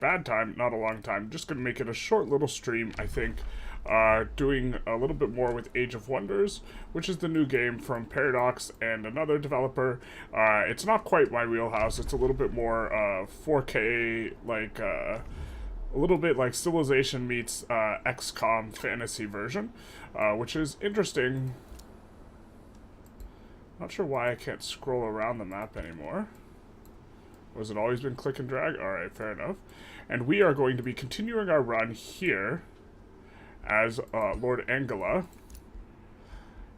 bad time, not a long time. Just gonna make it a short little stream, I think. Doing a little bit more with Age of Wonders, which is the new game from Paradox and another developer. It's not quite my wheelhouse. It's a little bit more 4K, like a little bit like Civilization meets XCom fantasy version, which is interesting. Not sure why I can't scroll around the map anymore. Was it always been click and drag? Alright, fair enough. And we are going to be continuing our run here as Lord Angela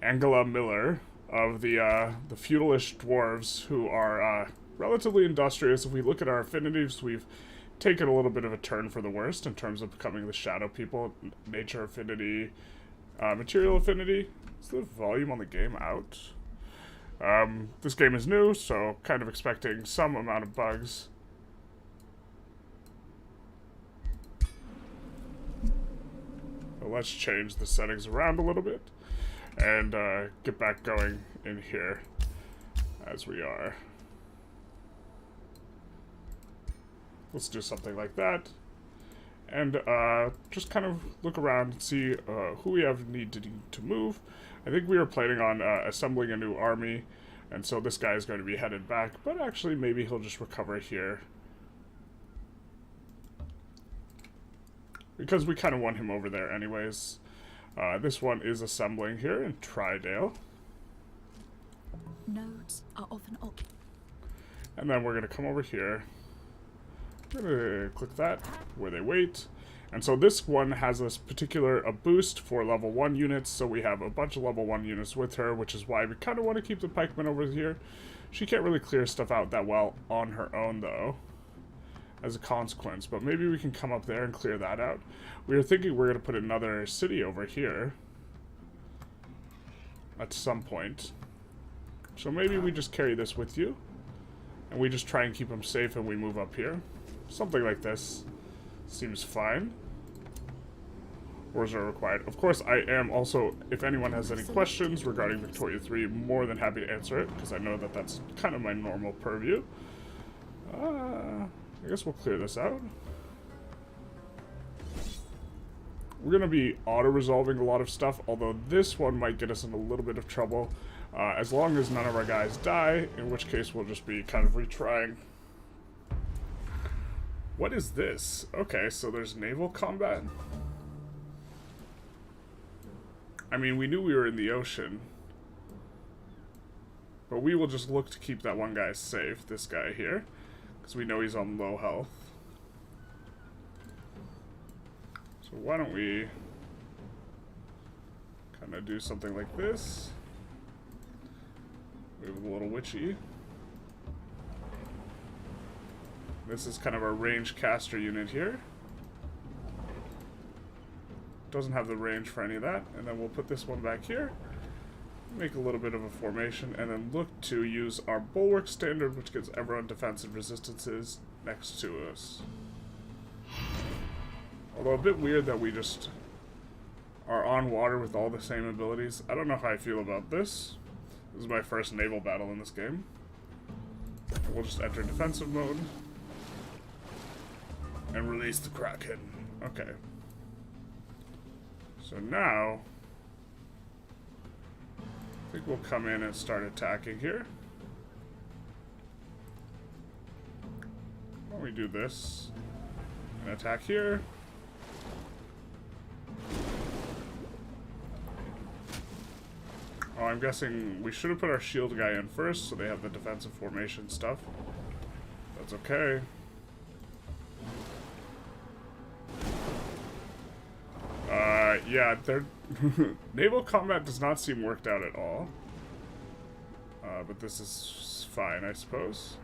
Miller of the feudalish dwarves who are relatively industrious. If we look at our affinities, we've taken a little bit of a turn for the worst in terms of becoming the shadow people. Nature affinity, material affinity. Is the volume on the game out? This game is new, so kind of expecting some amount of bugs. So let's change the settings around a little bit and get back going in here as we are. Let's do something like that. And just kind of look around and see who we have need to move. I think we are planning on assembling a new army, and so this guy is going to be headed back, but actually maybe he'll just recover here. Because we kind of want him over there anyways. This one is assembling here in Tridale. Nodes are often occupied. And then we're going to come over here. I'm going to click that, where they wait. And so this one has this particular boost for level 1 units, so we have a bunch of level 1 units with her, which is why we kind of want to keep the pikeman over here. She can't really clear stuff out that well on her own, though, as a consequence, but maybe we can come up there and clear that out. We were thinking we're going to put another city over here at some point. So maybe we just carry this with you, and we just try and keep them safe and we move up here. Something like this seems fine. Orders are required. Of course, I am also, if anyone has any questions regarding Victoria 3, more than happy to answer it, because I know that that's kind of my normal purview. I guess we'll clear this out. We're going to be auto-resolving a lot of stuff, although this one might get us in a little bit of trouble, as long as none of our guys die, in which case we'll just be kind of retrying. What is this? Okay, so there's naval combat. I mean, we knew we were in the ocean, but we will just look to keep that one guy safe, this guy here, because we know he's on low health. So why don't we kind of do something like this. Move a little witchy. This is kind of our range caster unit here. Doesn't have the range for any of that. And then we'll put this one back here. Make a little bit of a formation. And then look to use our bulwark standard, which gives everyone defensive resistances next to us. Although a bit weird that we just are on water with all the same abilities. I don't know how I feel about this. This is my first naval battle in this game. We'll just enter defensive mode. And release the Kraken. Okay. So now, I think we'll come in and start attacking here. Why don't we do this? And attack here. Oh, I'm guessing we should have put our shield guy in first, so they have the defensive formation stuff. That's okay. Yeah, their naval combat does not seem worked out at all. But this is fine, I suppose.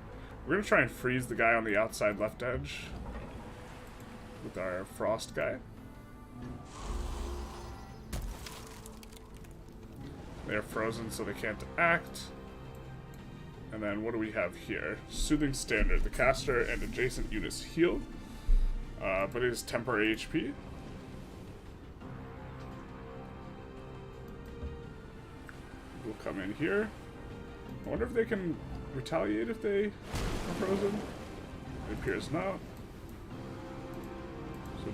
We're gonna try and freeze the guy on the outside left edge with our frost guy. They're frozen, so they can't act. And then what do we have here? Soothing Standard. The caster and adjacent units heal, but it is temporary HP. We'll come in here. I wonder if they can retaliate if they are frozen. It appears not.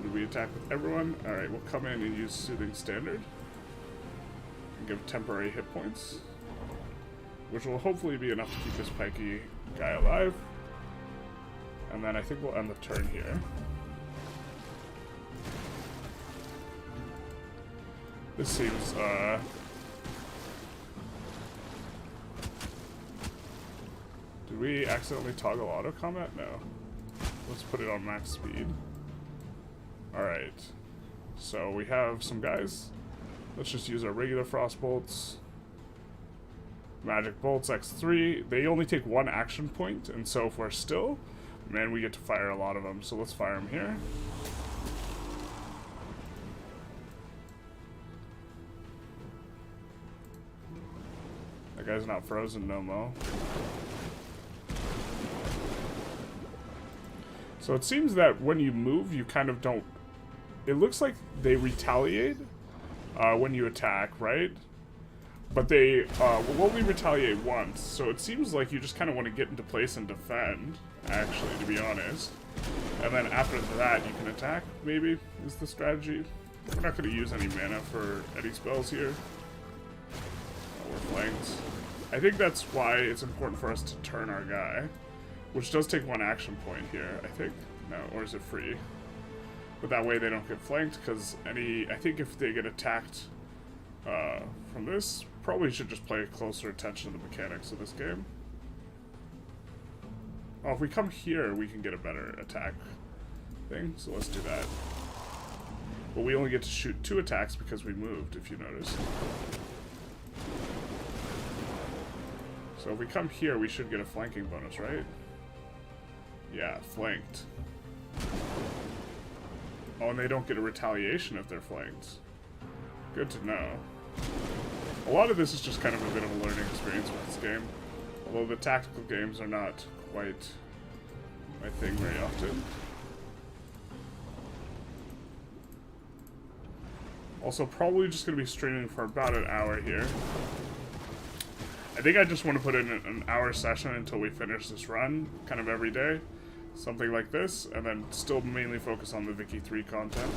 Do we attack with everyone? Alright, we'll come in and use Soothing Standard. And give temporary hit points. Which will hopefully be enough to keep this pikey guy alive. And then I think we'll end the turn here. This seems, did we accidentally toggle auto combat? No. Let's put it on max speed. Alright. So we have some guys. Let's just use our regular frost bolts. Magic bolts X3. They only take 1 action point, and so if we're still, man, we get to fire a lot of them. So let's fire them here. That guy's not frozen, no mo. So it seems that when you move, you kind of don't... It looks like they retaliate when you attack, right? But they will only retaliate once. So it seems like you just kind of want to get into place and defend, actually, to be honest. And then after that, you can attack, maybe, is the strategy. We're not going to use any mana for any spells here. We're flanked. I think that's why it's important for us to turn our guy. Which does take 1 action point here, I think. No, or is it free? But that way they don't get flanked, because I think if they get attacked from this, probably should just pay closer attention to the mechanics of this game. Oh, if we come here, we can get a better attack thing, so let's do that. But we only get to shoot 2 attacks because we moved, if you notice. So if we come here, we should get a flanking bonus, right? Yeah, flanked. Oh, and they don't get a retaliation if they're flanked. Good to know. A lot of this is just kind of a bit of a learning experience with this game. Although the tactical games are not quite my thing very often. Also, probably just going to be streaming for about an hour here. I think I just want to put in an hour session until we finish this run, kind of every day. Something like this, and then still mainly focus on the Vicky 3 content.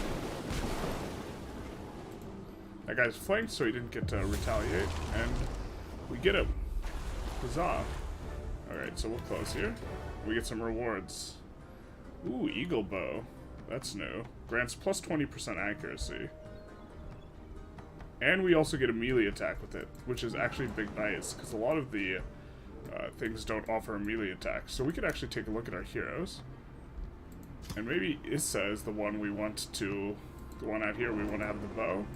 That guy's flanked, so he didn't get to retaliate, and we get him. Huzzah. Alright, so we'll close here. We get some rewards. Ooh, Eagle Bow. That's new. Grants plus 20% accuracy. And we also get a melee attack with it, which is actually big nice, because a lot of the things don't offer a melee attack. So we could actually take a look at our heroes. And maybe Issa is the one we want to... The one out here, we want to have the bow.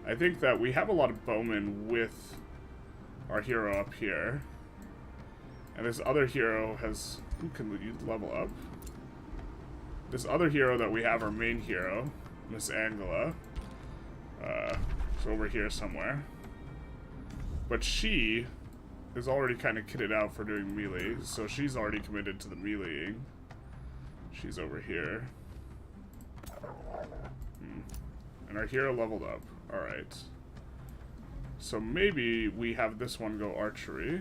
I think that we have a lot of bowmen with our hero up here. And this other hero has... Ooh, can you level up? This other hero that we have, our main hero, Miss Angela. It's over here somewhere. But she is already kind of kitted out for doing melee, so she's already committed to the meleeing. She's over here. And our hero leveled up. Alright. So maybe we have this one go archery.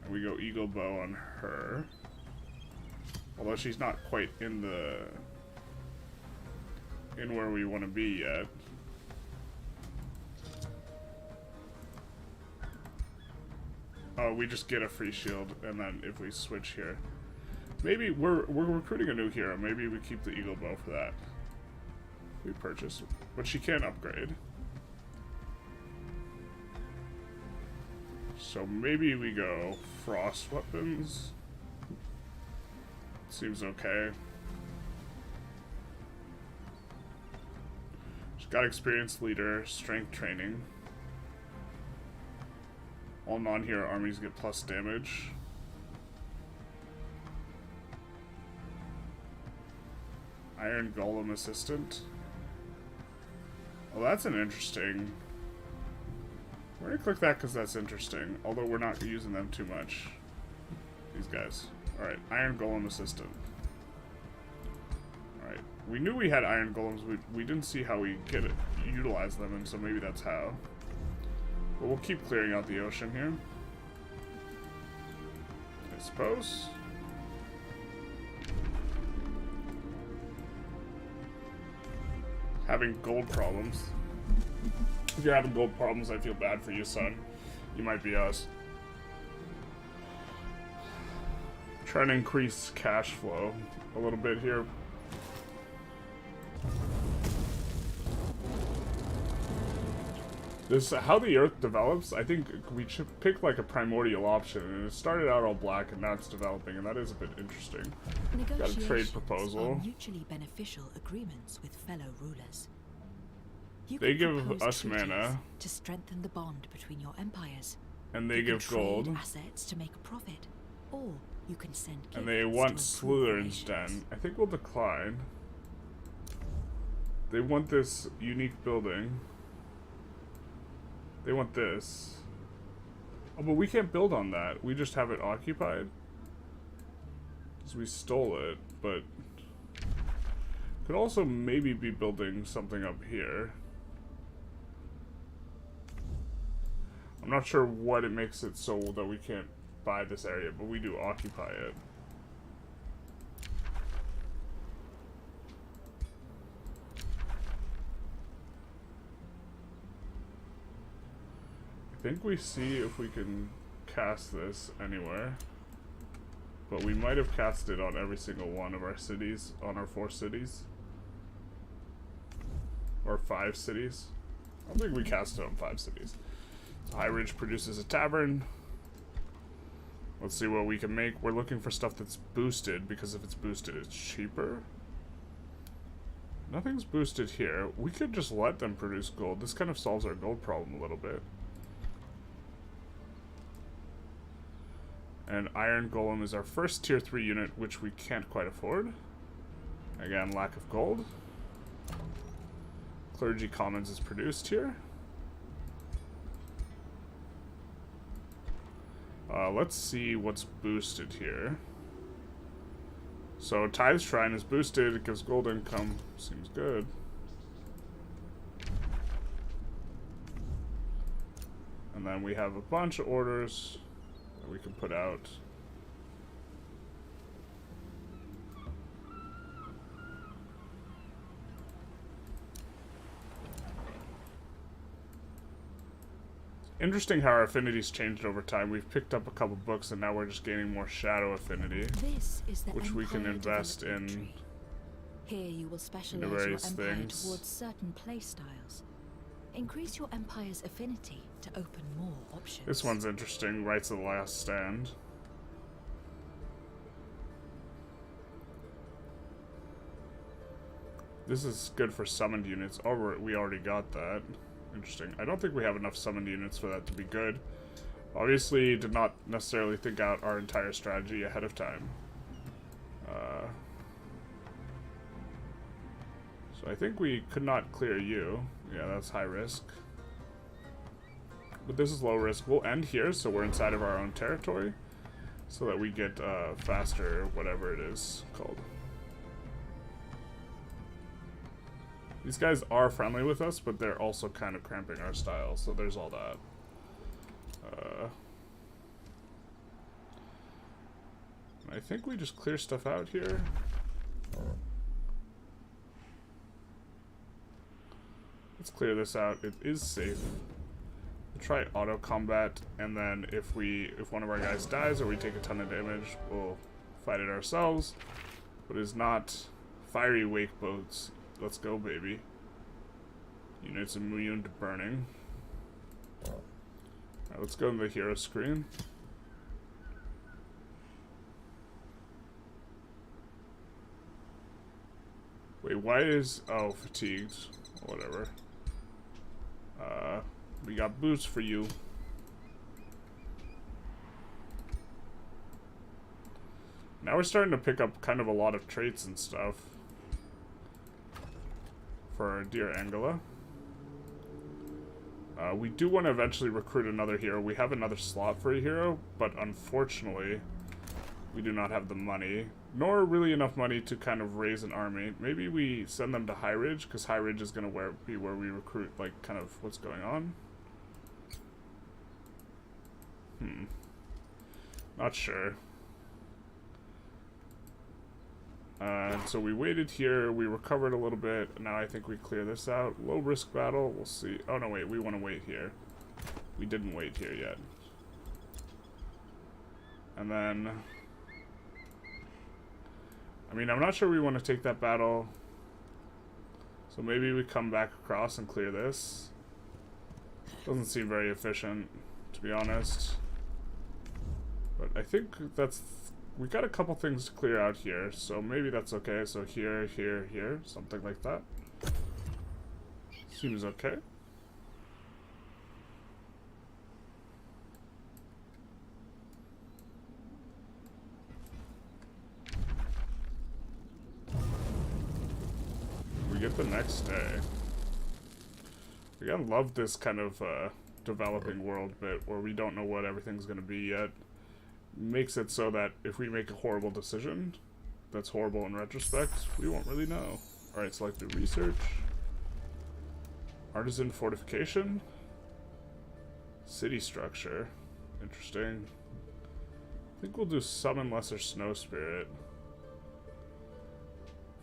And we go eagle bow on her. Although she's not quite in where we want to be yet. Oh, we just get a free shield, and then if we switch here. Maybe we're recruiting a new hero. Maybe we keep the eagle bow for that. We purchase, but she can't upgrade. So maybe we go frost weapons. Seems okay. She's got experienced leader, strength training. All non-hero armies get plus damage. Iron Golem Assistant. Oh, that's an interesting... We're gonna click that because that's interesting, although we're not using them too much. These guys. Alright, Iron Golem Assistant. Alright, we knew we had Iron Golems, we didn't see how we utilize them, and so maybe that's how. But we'll keep clearing out the ocean here, I suppose. having gold problems. If you're having gold problems, I feel bad for you, son. You might be us. Trying to increase cash flow a little bit here. This how the Earth develops. I think we should pick like a primordial option, and it started out all black, and now it's developing, and that is a bit interesting. Got a trade proposal. Are mutually beneficial agreements with fellow rulers. They give us mana to strengthen the bond between your empires, and they give gold. Assets to make a profit, or you can send. And they want Slytherin's Den. I think we'll decline. They want this unique building. They want this. Oh, but we can't build on that. We just have it occupied. Because we stole it, but... Could also maybe be building something up here. I'm not sure what it makes it so that we can't buy this area, but we do occupy it. I think we see if we can cast this anywhere, but we might have cast it on every single one of our cities, on our 4 cities, or 5 cities. I don't think we cast it on 5 cities. So High Ridge produces a tavern. Let's see what we can make. We're looking for stuff that's boosted, because if it's boosted, it's cheaper. Nothing's boosted here. We could just let them produce gold. This kind of solves our gold problem a little bit. And Iron Golem is our first tier 3 unit, which we can't quite afford. Again, lack of gold. Clergy Commons is produced here. Let's see what's boosted here. So Tithe Shrine is boosted, it gives gold income. Seems good. And then we have a bunch of orders that we can put out. Interesting how our affinities changed over time. We've picked up a couple books and now we're just gaining more shadow affinity, which we can invest in. Here you will specialize your empire towards certain play styles. Increase your empire's affinity to open more options. This one's interesting. Rights of the Last Stand. This is good for summoned units. Oh, we already got that. Interesting. I don't think we have enough summoned units for that to be good. Obviously, did not necessarily think out our entire strategy ahead of time. So I think we could not clear you. Yeah, that's high risk. But this is low risk. We'll end here, so we're inside of our own territory, so that we get faster, whatever it is called. These guys are friendly with us, but they're also kind of cramping our style, so there's all that. I think we just clear stuff out here. Let's clear this out. It is safe. We'll try auto combat, and then if one of our guys dies or we take a ton of damage, we'll fight it ourselves. But it's not fiery wake boats. Let's go, baby. Units immune to burning. Alright, let's go to the hero screen. Wait, why is... oh, fatigued. Whatever. We got boots for you. Now we're starting to pick up kind of a lot of traits and stuff. For dear Angela. We do want to eventually recruit another hero. We have another slot for a hero, but unfortunately, we do not have the money, nor really enough money to kind of raise an army. Maybe we send them to High Ridge, because High Ridge is going to be where we recruit, like, kind of what's going on. Not sure. And so we waited here, we recovered a little bit. Now I think we clear this out. Low risk battle, we'll see. Oh no, wait, we want to wait here. We didn't wait here yet. And then, I mean, I'm not sure we want to take that battle. So maybe we come back across and clear this. Doesn't seem very efficient, to be honest. But I think that's... We got a couple things to clear out here, so maybe that's okay. So here, here, here, something like that. Seems okay. We get the next day. We gotta love this kind of developing world bit where we don't know what everything's gonna be yet. Makes it so that if we make a horrible decision that's horrible in retrospect, we won't really know. Alright, select the research. Artisan fortification. City structure. Interesting. I think we'll do summon lesser snow spirit.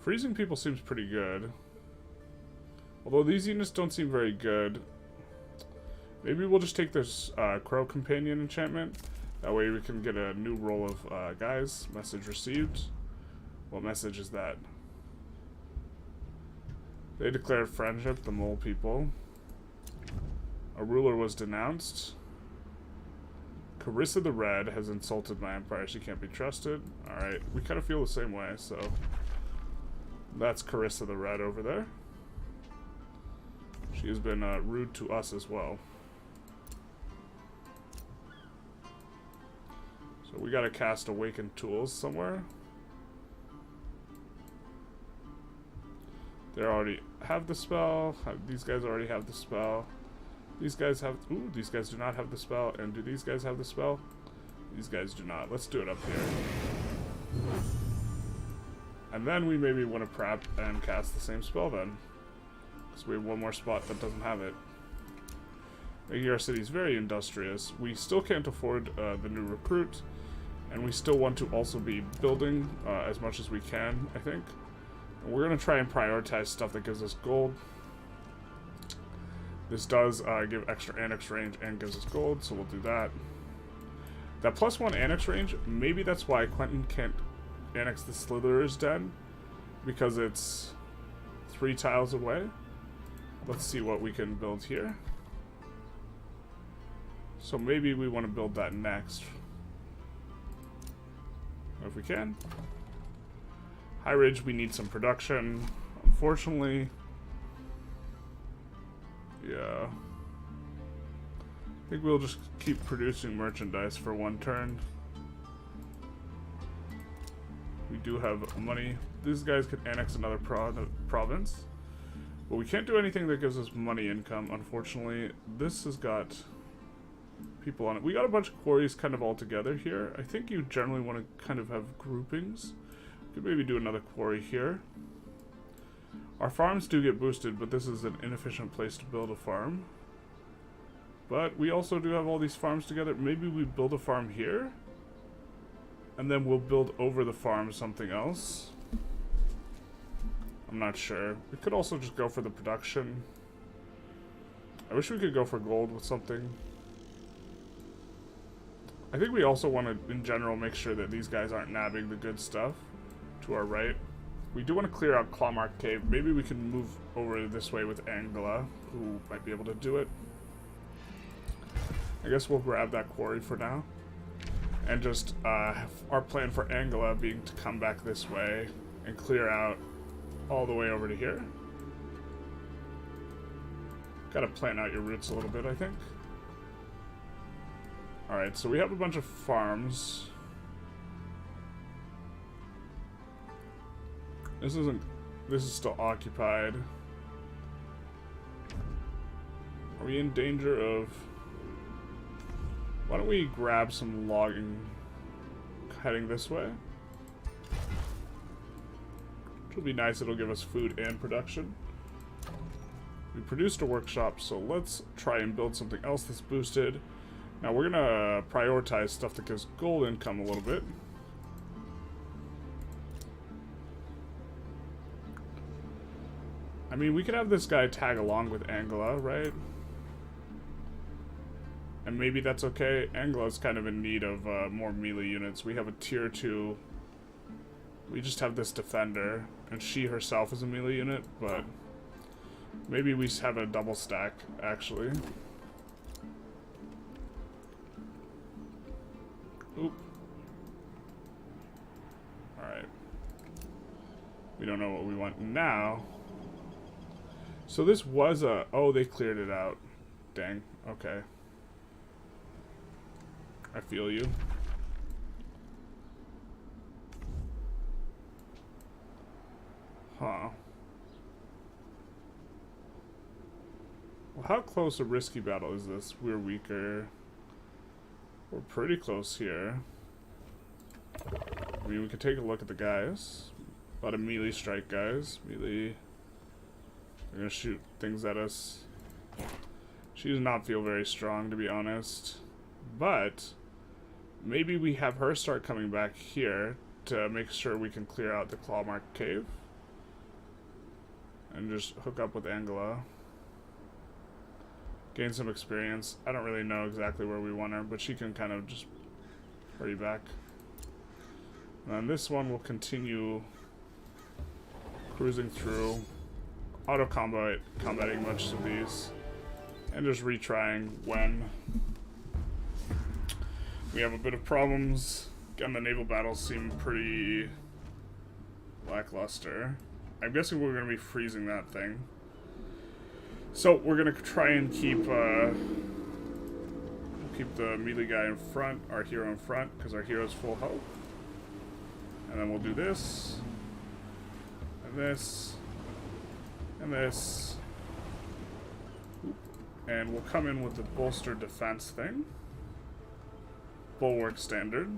Freezing people seems pretty good. Although these units don't seem very good. Maybe we'll just take this Crow Companion enchantment. That way we can get a new roll of guys. Message received. What message is that? They declared friendship, the mole people. A ruler was denounced. Carissa the Red has insulted my empire. She can't be trusted. Alright, we kind of feel the same way, so... That's Carissa the Red over there. She has been rude to us as well. So we gotta cast Awakened Tools somewhere. They already have the spell. These guys already have the spell. These guys have... Ooh, these guys do not have the spell. And do these guys have the spell? These guys do not. Let's do it up here. And then we maybe want to prep and cast the same spell then. Because we have one more spot that doesn't have it. Making our cities very industrious. We still can't afford the new recruit. And we still want to also be building as much as we can, I think. And we're going to try and prioritize stuff that gives us gold. This does give extra annex range and gives us gold, so we'll do that. That +1 annex range, maybe that's why Quentin can't annex the Slitherer's Den. Because it's 3 tiles away. Let's see what we can build here. So maybe we want to build that next. If we can. High Ridge, we need some production. Unfortunately. Yeah. I think we'll just keep producing merchandise for one turn. We do have money. These guys could annex another province. But we can't do anything that gives us money income, unfortunately. This has got people on it. We got a bunch of quarries kind of all together here. I think you generally want to kind of have groupings. We could maybe do another quarry here. Our farms do get boosted, but this is an inefficient place to build a farm. But we also do have all these farms together. Maybe we build a farm here. And then we'll build over the farm something else. I'm not sure. We could also just go for the production. I wish we could go for gold with something. I think we also want to, in general, make sure that these guys aren't nabbing the good stuff to our right. We do want to clear out Clawmark Cave. Maybe we can move over this way with Angela, who might be able to do it. I guess we'll grab that quarry for now. And just have our plan for Angela being to come back this way and clear out all the way over to here. Gotta plan out your routes a little bit, I think. Alright, so we have a bunch of farms. This is still occupied. Are we in danger of... Why don't we grab some logging heading this way? Which will be nice, it'll give us food and production. We produced a workshop, so let's try and build something else that's boosted. Now we're gonna prioritize stuff that gives gold income a little bit. I mean, we could have this guy tag along with Angela, right? And maybe that's okay. Angela's kind of in need of more melee units. We have a tier 2. We just have this defender, and she herself is a melee unit, but maybe we have a double stack, actually. Oop. Alright. We don't know what we want now. So this was a... Oh, they cleared it out. Dang. Okay. I feel you. Huh. Well, how close a risky battle is this? We're weaker. We're pretty close here. I mean, we could take a look at the guys. A lot of melee strike guys. Melee. They're gonna shoot things at us. She does not feel very strong, to be honest. But maybe we have her start coming back here to make sure we can clear out the Clawmark Cave. And just hook up with Angela. Gain some experience. I don't really know exactly where we want her, but she can kind of just hurry back. And then this one will continue cruising through, combating much of these, and just retrying when we have a bit of problems. Again, the naval battles seem pretty lackluster. I'm guessing we're going to be freezing that thing. So we're going to try and keep the melee guy in front, our hero in front, because our hero's full health. And then we'll do this, and this, and this. And we'll come in with the bolster defense thing. Bulwark standard.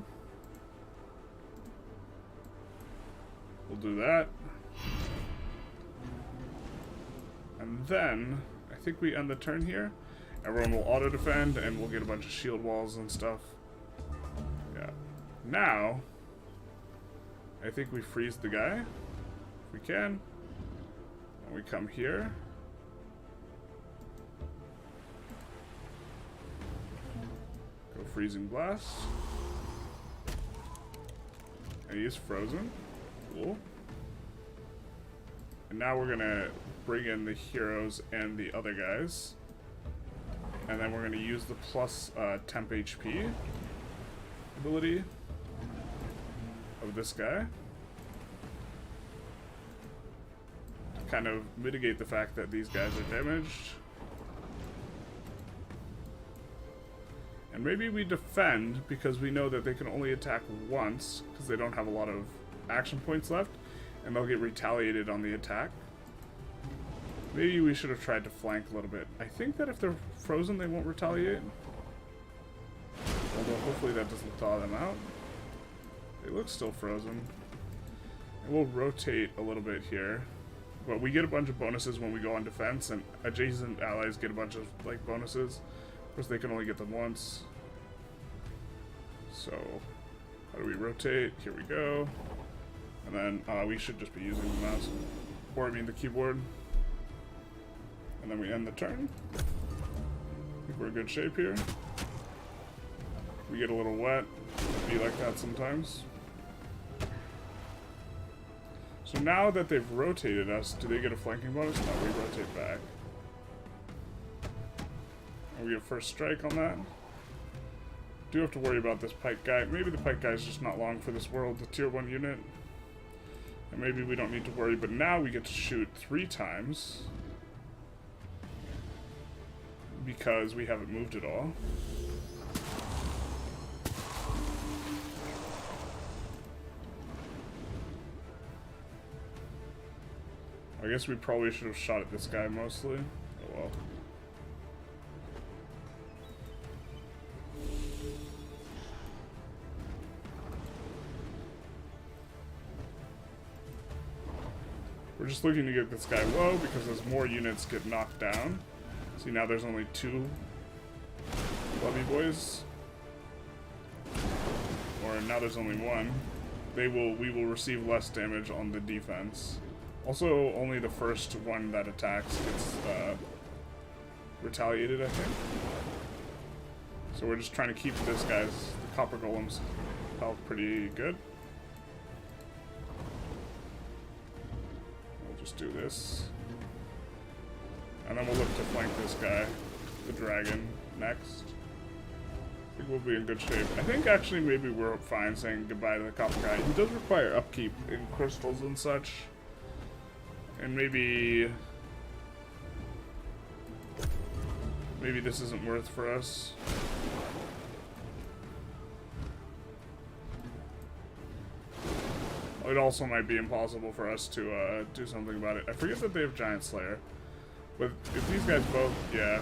We'll do that. And then, I think we end the turn here. Everyone will auto-defend, and we'll get a bunch of shield walls and stuff. Yeah. Now, I think we freeze the guy, if we can. And we come here. Go Freezing Blast. And he is frozen. Cool. And now we're gonna bring in the heroes and the other guys. And then we're gonna use the plus temp HP ability of this guy to kind of mitigate the fact that these guys are damaged. And maybe we defend because we know that they can only attack once because they don't have a lot of action points left, and they'll get retaliated on the attack. Maybe we should have tried to flank a little bit. I think that if they're frozen, they won't retaliate. Although hopefully that doesn't thaw them out. They look still frozen. And we'll rotate a little bit here. But we get a bunch of bonuses when we go on defense, and adjacent allies get a bunch of like bonuses. Of course, they can only get them once. So, how do we rotate? Here we go. And then we should just be using the mouse, or I mean the keyboard. And then we end the turn. I think we're in good shape here. We get a little wet. It'll be like that sometimes. So now that they've rotated us, do they get a flanking bonus? No, we rotate back. And we have first strike on that. Do have to worry about this pike guy. Maybe the pike guy is just not long for this world, the tier 1 unit. And maybe we don't need to worry, but now we get to shoot 3 times. Because we haven't moved at all. I guess we probably should have shot at this guy mostly. Oh well. We're just looking to get this guy low because as more units get knocked down. See, now there's only 2 Levy Boys. Or now there's only 1. We will receive less damage on the defense. Also, only the first one that attacks gets retaliated, I think. So we're just trying to keep this guy's, the copper golem's health pretty good. We'll just do this. And then we'll look to flank this guy, the dragon, next. I think we'll be in good shape. I think actually maybe we're fine saying goodbye to the copper guy. He does require upkeep in crystals and such. And maybe this isn't worth for us. It also might be impossible for us to do something about it. I forget that they have Giant Slayer. But if these guys both, yeah.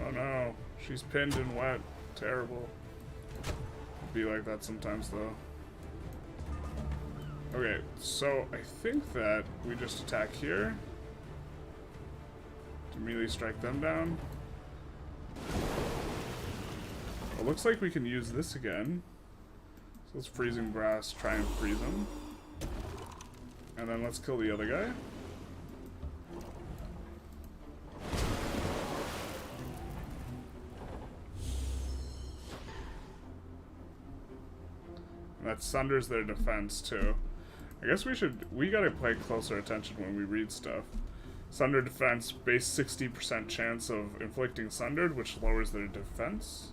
Oh no, she's pinned and wet. Terrible. Be like that sometimes though. Okay, so I think that we just attack here to immediately strike them down. It looks like we can use this again. So let's Freezing Brass, try and freeze him. And then let's kill the other guy. And that sunders their defense too. I guess we gotta pay closer attention when we read stuff. Sunder defense, base 60% chance of inflicting sundered, which lowers their defense.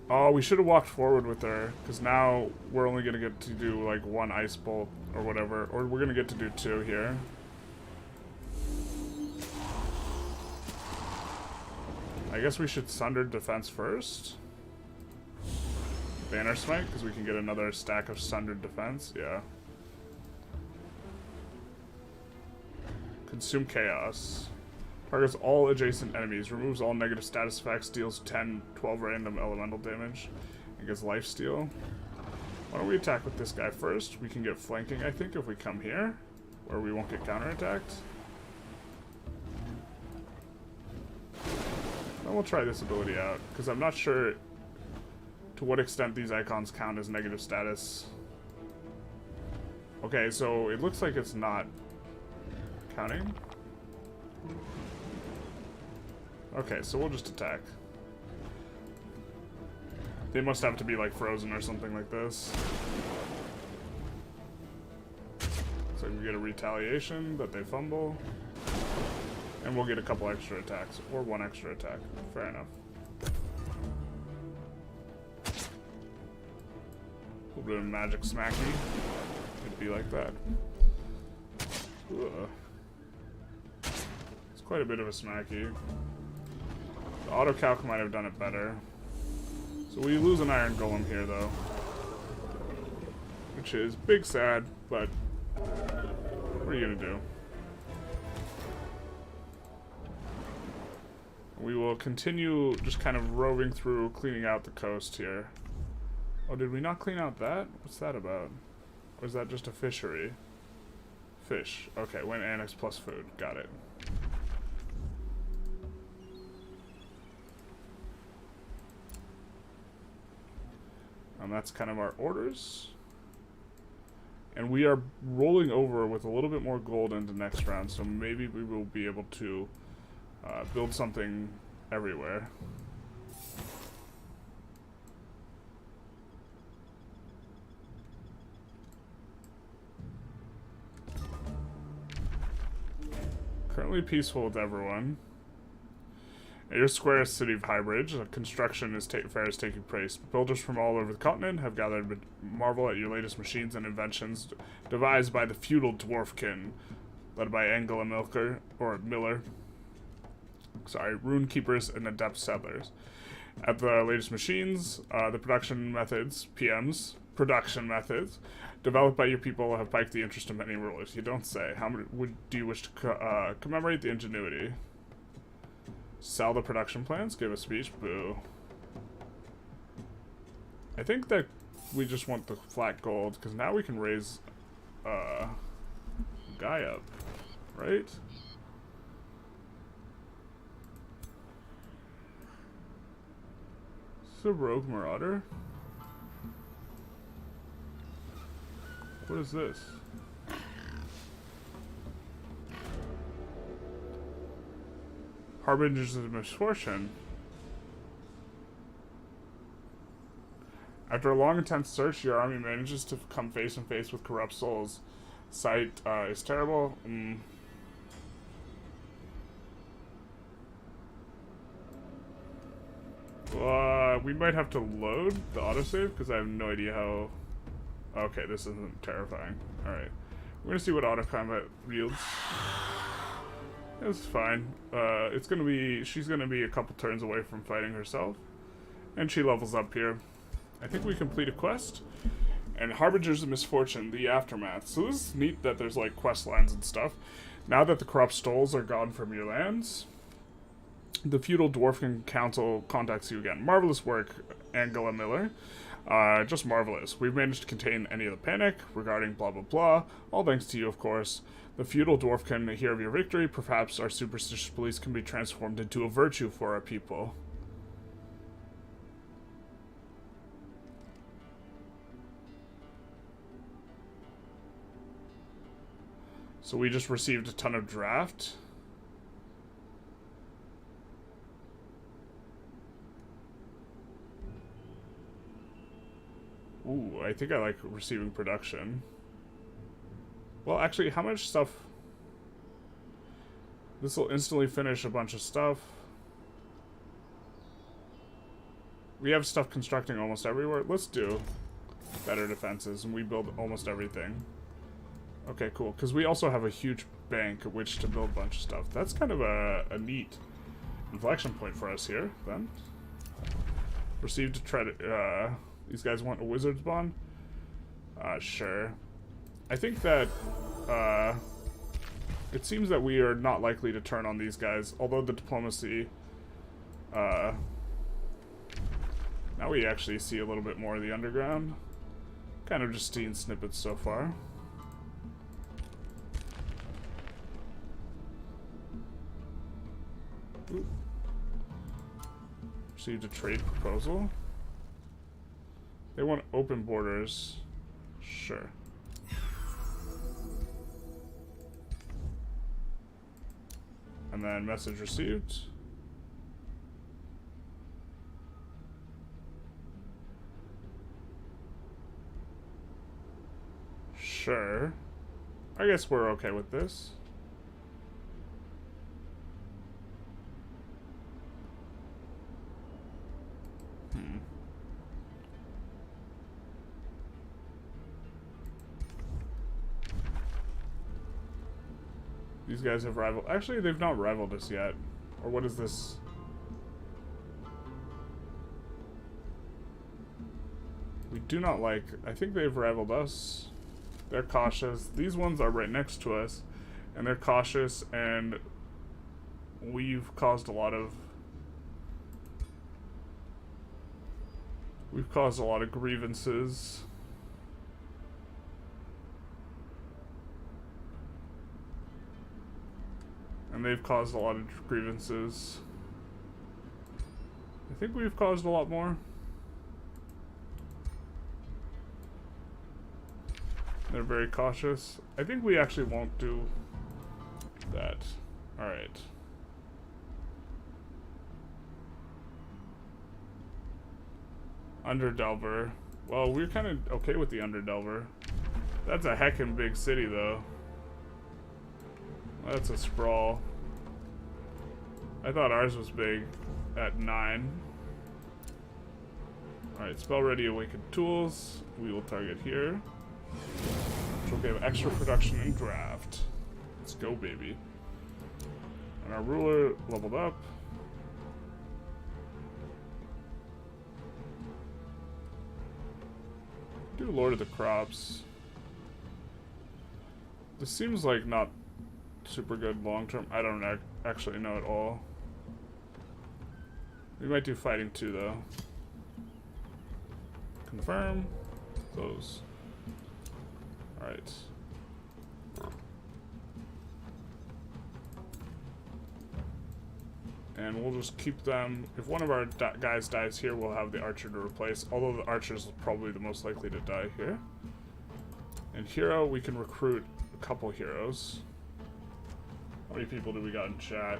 Oh, we should have walked forward with her, because now we're only gonna get to do like one ice bolt or whatever, or we're gonna get to do two here. I guess we should sunder defense first. Banner Smite, because we can get another stack of sundered defense, yeah. Consume Chaos. Targets all adjacent enemies, removes all negative status effects, deals 12 random elemental damage, and gets lifesteal. Why don't we attack with this guy first? We can get flanking, I think, if we come here, where we won't get counterattacked. Then we'll try this ability out, because I'm not sure to what extent these icons count as negative status. Okay, so it looks like it's not counting. Okay, so we'll just attack. They must have to be like frozen or something like this. So we get a retaliation that they fumble. And we'll get a couple extra attacks, or one extra attack. Fair enough. A little bit of magic smacky. It'd be like that. Ugh. It's quite a bit of a smacky. The auto-calc might have done it better. So we lose an Iron Golem here, though. Which is big sad, but what are you gonna do? We will continue just kind of roving through, cleaning out the coast here. Oh, did we not clean out that? What's that about? Or is that just a fishery? Fish. Okay, when annex plus food. Got it. That's kind of our orders. And we are rolling over with a little bit more gold into next round, so maybe we will be able to build something everywhere. Currently peaceful with everyone. At your square city of Highbridge, construction fair is taking place. Builders from all over the continent have gathered to marvel at your latest machines and inventions devised by the feudal dwarfkin, led by Angela Miller. Sorry, rune keepers and adept settlers. At the latest machines, the production methods developed by your people have piqued the interest of many rulers. You don't say. How many do you wish to commemorate the ingenuity? Sell the production plans? Give a speech? Boo. I think that we just want the flat gold, because now we can raise guy up, right? the Rogue Marauder? What is this? Harbingers of Misfortune. After a long, intense search, your army manages to come face to face with corrupt souls. Sight is terrible. We might have to load the autosave because I have no idea how... Okay, this isn't terrifying. Alright. We're gonna see what auto combat yields. It's fine. It's gonna be... She's gonna be a couple turns away from fighting herself. And she levels up here. I think we complete a quest. And Harbingers of Misfortune, the Aftermath. So this is neat that there's like quest lines and stuff. Now that the corrupt souls are gone from your lands, the feudal Dwarfkin Council contacts you again. Marvelous work, Angela Miller. Just marvelous. We've managed to contain any of the panic regarding blah blah blah. All thanks to you, of course. The feudal dwarf can hear of your victory. Perhaps our superstitious beliefs can be transformed into a virtue for our people. So we just received a ton of draft. Ooh, I think I like receiving production. Well, actually, how much stuff? This will instantly finish a bunch of stuff. We have stuff constructing almost everywhere. Let's do better defenses, and we build almost everything. Okay, cool. Because we also have a huge bank at which to build a bunch of stuff. That's kind of a neat inflection point for us here, then. Received a try these guys want a wizard's bond? Sure. I think that, it seems that we are not likely to turn on these guys, although the diplomacy, now we actually see a little bit more of the underground. Kind of just seeing snippets so far. Ooh. Received a trade proposal. They want open borders. Sure. And then message received. Sure. I guess we're okay with this. These guys have rivaled. Actually, they've not rivaled us yet. Or what is this? We do not like. I think they've rivaled us. They're cautious. These ones are right next to us, and they're cautious, and we've caused a lot of. We've caused a lot of grievances. And they've caused a lot of grievances. I think we've caused a lot more. They're very cautious. I think we actually won't do that. Alright. Underdelver. Well, we're kind of okay with the Underdelver. That's a heckin' big city, though. That's a sprawl. I thought ours was big at 9. Alright, spell ready awakened tools. We will target here. Which will give extra production and draft. Let's go, baby. And our ruler leveled up. Do Lord of the Crops. This seems like not super good long term. I don't actually know at all. We might do fighting too, though. Confirm. Close. Alright. And we'll just keep them. If one of our guys dies here, we'll have the archer to replace. Although the archer's probably the most likely to die here. And hero, we can recruit a couple heroes. How many people do we got in chat?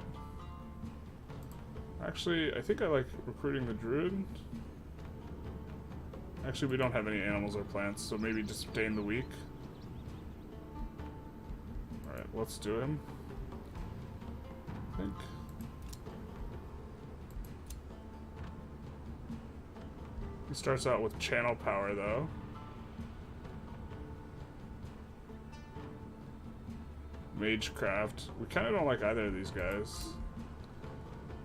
Actually, I think I like recruiting the druid. Actually, we don't have any animals or plants, so maybe disdain the weak. Alright, let's do him. I think. He starts out with channel power, though. Magecraft. We kind of don't like either of these guys.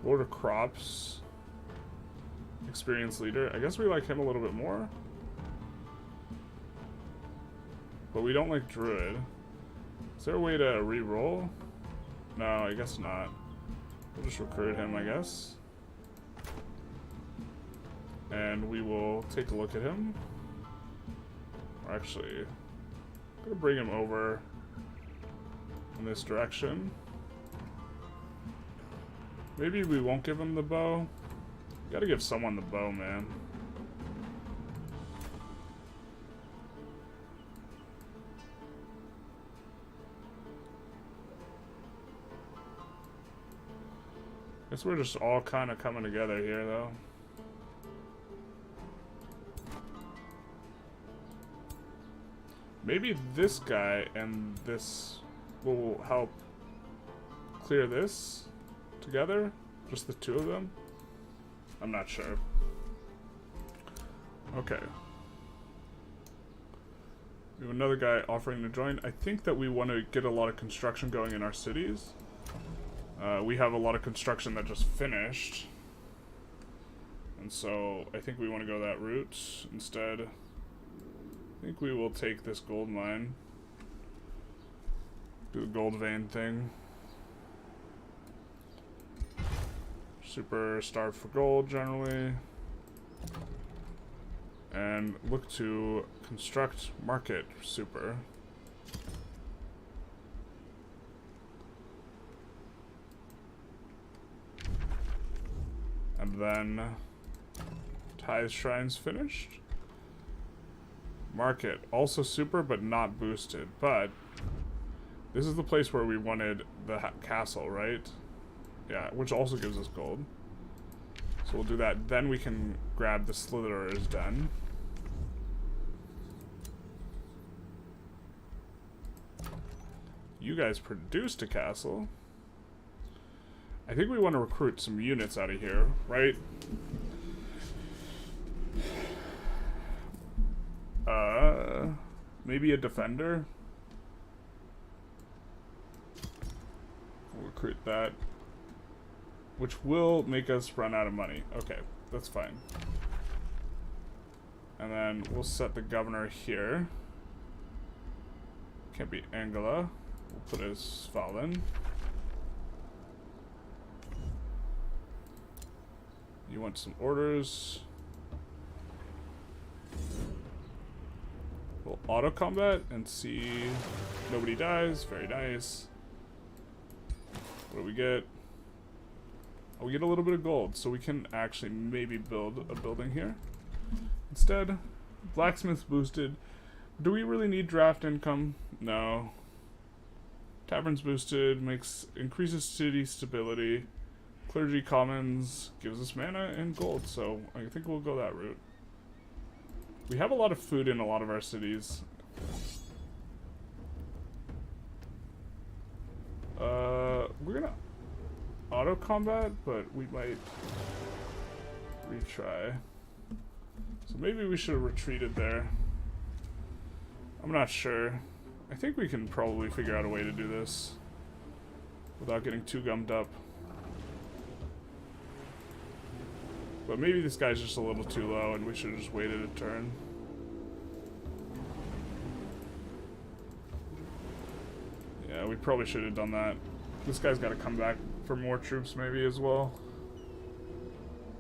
Lord of Crops. Experienced leader. I guess we like him a little bit more. But we don't like Druid. Is there a way to re-roll? No, I guess not. We'll just recruit him, I guess. And we will take a look at him. Actually, I'm gonna bring him over in this direction. Maybe we won't give him the bow. We gotta give someone the bow, man. Guess we're just all kind of coming together here, though. Maybe this guy and this will help clear this together? Just the two of them? I'm not sure. Okay. We have another guy offering to join. I think that we want to get a lot of construction going in our cities. We have a lot of construction that just finished. And so I think we want to go that route instead. I think we will take this gold mine. Do the gold vein thing. Super starved for gold generally. And look to construct market super. And then tithe shrines finished. Market also super but not boosted, but this is the place where we wanted the castle, right? Yeah, which also gives us gold. So we'll do that. Then we can grab the Slitherer's Den. You guys produced a castle. I think we want to recruit some units out of here, right? Maybe a defender. We'll recruit that. Which will make us run out of money. Okay, that's fine. And then we'll set the governor here. Can't be Angela. We'll put his Svalin. You want some orders. We'll auto combat and see nobody dies. Very nice. What do we get? Oh, we get a little bit of gold, so we can actually maybe build a building here. Instead, blacksmith's boosted. Do we really need draft income? No. Tavern's boosted, increases city stability. Clergy commons gives us mana and gold, so I think we'll go that route. We have a lot of food in a lot of our cities. We're gonna auto combat, but we might retry. So maybe we should have retreated there. I'm not sure. I think we can probably figure out a way to do this without getting too gummed up. But maybe this guy's just a little too low and we should have just waited a turn. Yeah, we probably should have done that. This guy's got to come back for more troops maybe as well.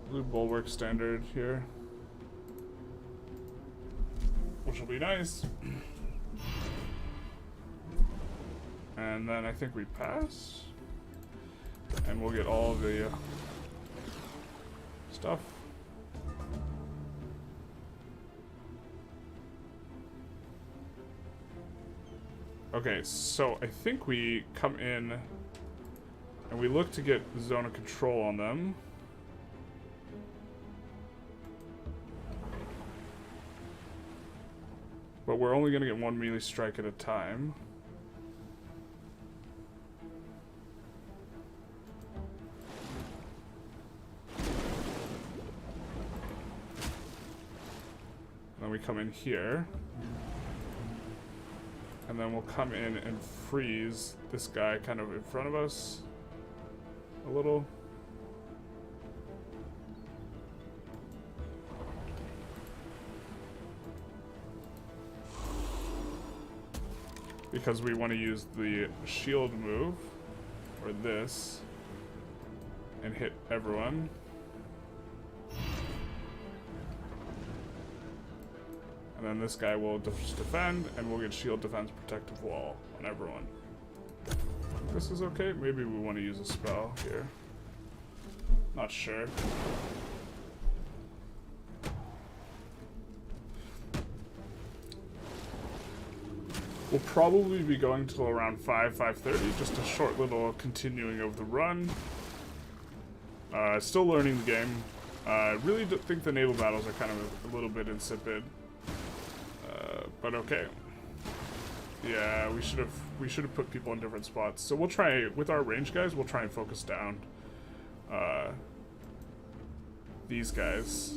Blue bulwark standard here. Which will be nice. And then I think we pass. And we'll get all the stuff. Okay, so I think we come in and we look to get zone of control on them. But we're only going to get one melee strike at a time. Then we come in here. And then we'll come in and freeze this guy kind of in front of us a little. Because we want to use the shield move, or this, and hit everyone. And then this guy will just defend, and we'll get shield defense protective wall on everyone. This is okay. Maybe we want to use a spell here. Not sure. We'll probably be going till around 5:30, just a short little continuing of the run. Still learning the game. Really think the naval battles are kind of a little bit insipid. But okay. Yeah, we should have put people in different spots. So we'll try with our range guys. We'll try and focus down these guys.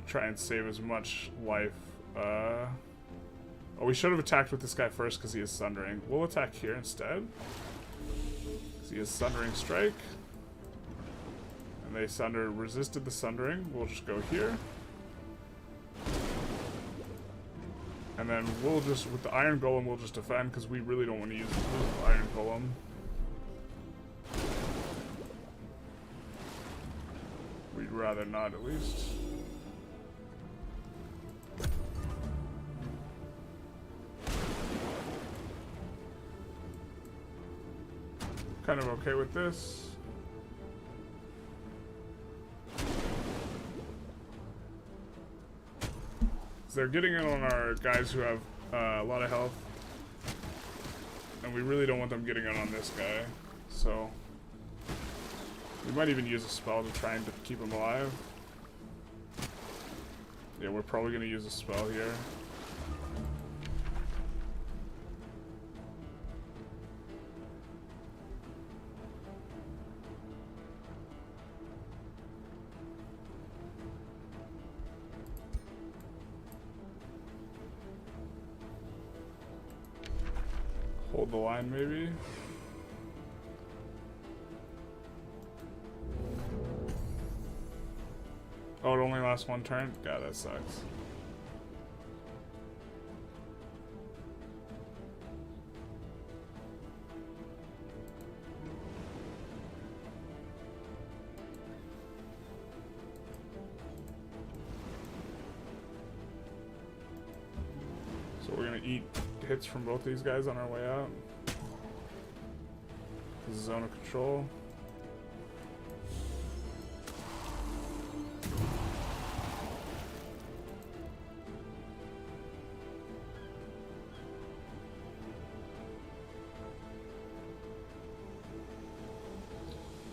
Try and save as much life. Oh, we should have attacked with this guy first because he is sundering. We'll attack here instead. Because he is sundering strike. And they resisted the sundering. We'll just go here. And then we'll just, with the Iron Golem, we'll just defend because we really don't want to use the Iron Golem. We'd rather not, at least. Kind of okay with this. They're getting in on our guys who have a lot of health. And we really don't want them getting in on this guy. So we might even use a spell to try and keep him alive. Yeah, we're probably going to use a spell here. Hold the line, maybe. Oh, it only lasts one turn? God, that sucks. So we're gonna eat hits from both these guys on our way out. This is zone of control.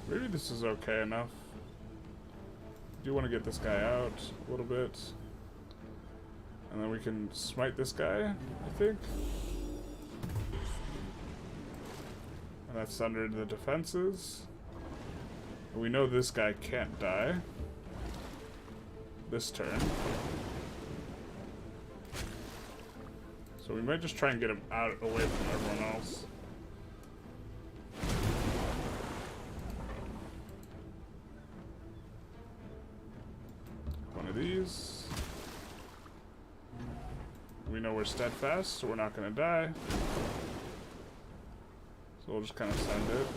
Maybe this is okay enough. I do want to get this guy out a little bit. And then we can smite this guy, I think. And that's under the defenses. And we know this guy can't die this turn. So we might just try and get him out away from everyone else. One of these. We know we're steadfast, so we're not going to die. So we'll just kind of send it.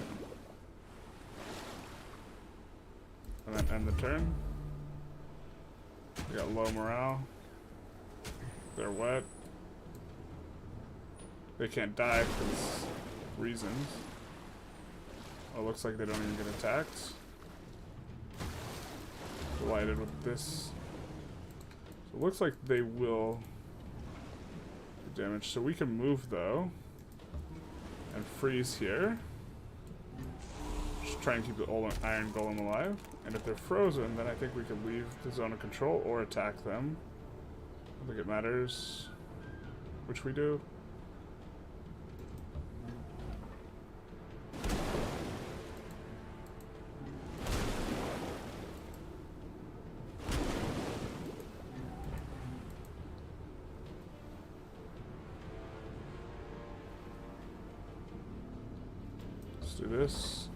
And then end the turn. We got low morale. They're wet. They can't die because reasons. Oh, looks like they don't even get attacked. Delighted with this. So it looks like they will do damage. So we can move though. And freeze here. Just try and keep the iron golem alive. And if they're frozen, then I think we can leave the zone of control or attack them. I don't think it matters which we do. Let's do this.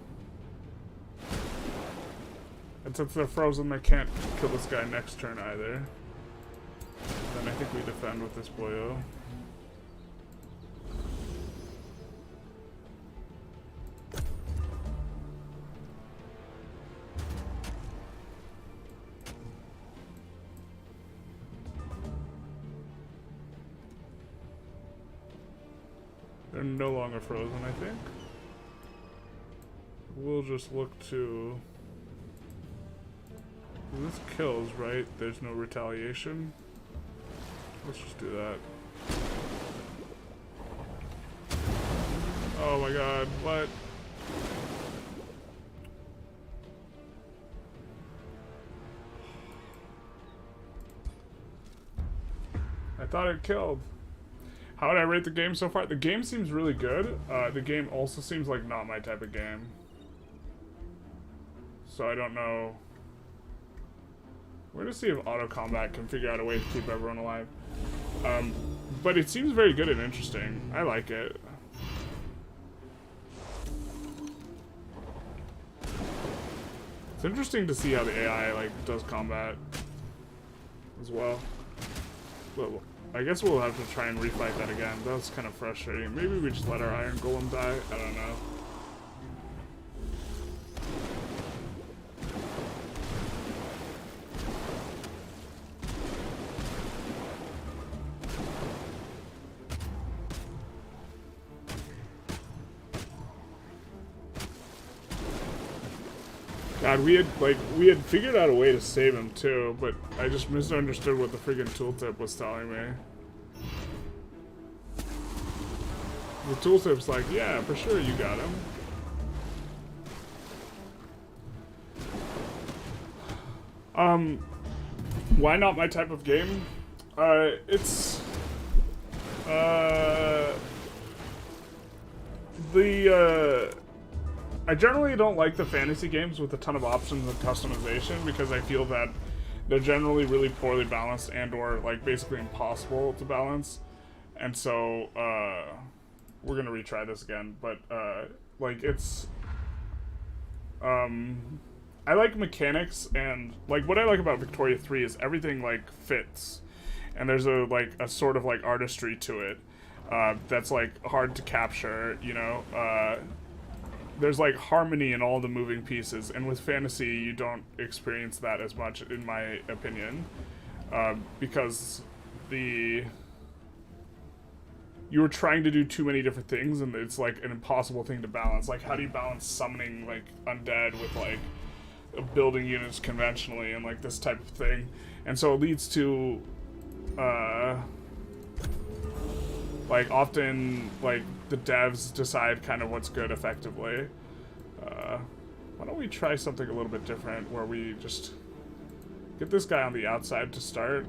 And since they're frozen, they can't kill this guy next turn either. Then I think we defend with this boyo. They're no longer frozen, I think. We'll just look to... This kills, right? There's no retaliation. Let's just do that. Oh my god, what? I thought it killed. How would I rate the game so far? The game seems really good. The game also seems like not my type of game. So I don't know. We're gonna see if auto combat can figure out a way to keep everyone alive. But it seems very good and interesting. I like it. It's interesting to see how the AI like does combat as well. But I guess we'll have to try and refight that again. That was kind of frustrating. Maybe we just let our iron golem die. I don't know. God, we had figured out a way to save him too, but I just misunderstood what the friggin' tooltip was telling me. The tooltip's like, yeah, for sure you got him. Why not my type of game? I generally don't like the fantasy games with a ton of options and customization because I feel that they're generally really poorly balanced and or like basically impossible to balance. And so we're gonna retry this again, but like it's I like mechanics, and like what I like about Victoria 3 is everything like fits, and there's a sort of like artistry to it that's like hard to capture, you know. There's like harmony in all the moving pieces, and with fantasy you don't experience that as much, in my opinion, because you were trying to do too many different things, and it's like an impossible thing to balance. Like, how do you balance summoning like undead with like building units conventionally and like this type of thing? And so it leads to like often like the devs decide kind of what's good effectively. Why don't we try something a little bit different where we just get this guy on the outside to start.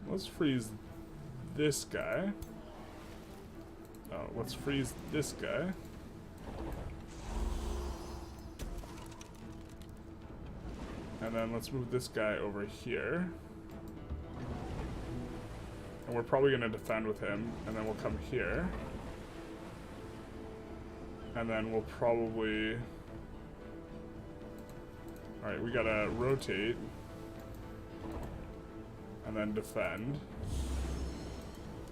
Let's freeze this guy. Oh, let's freeze this guy. And then let's move this guy over here. And we're probably going to defend with him. And then we'll come here. And then we'll probably... Alright, we gotta rotate. And then defend.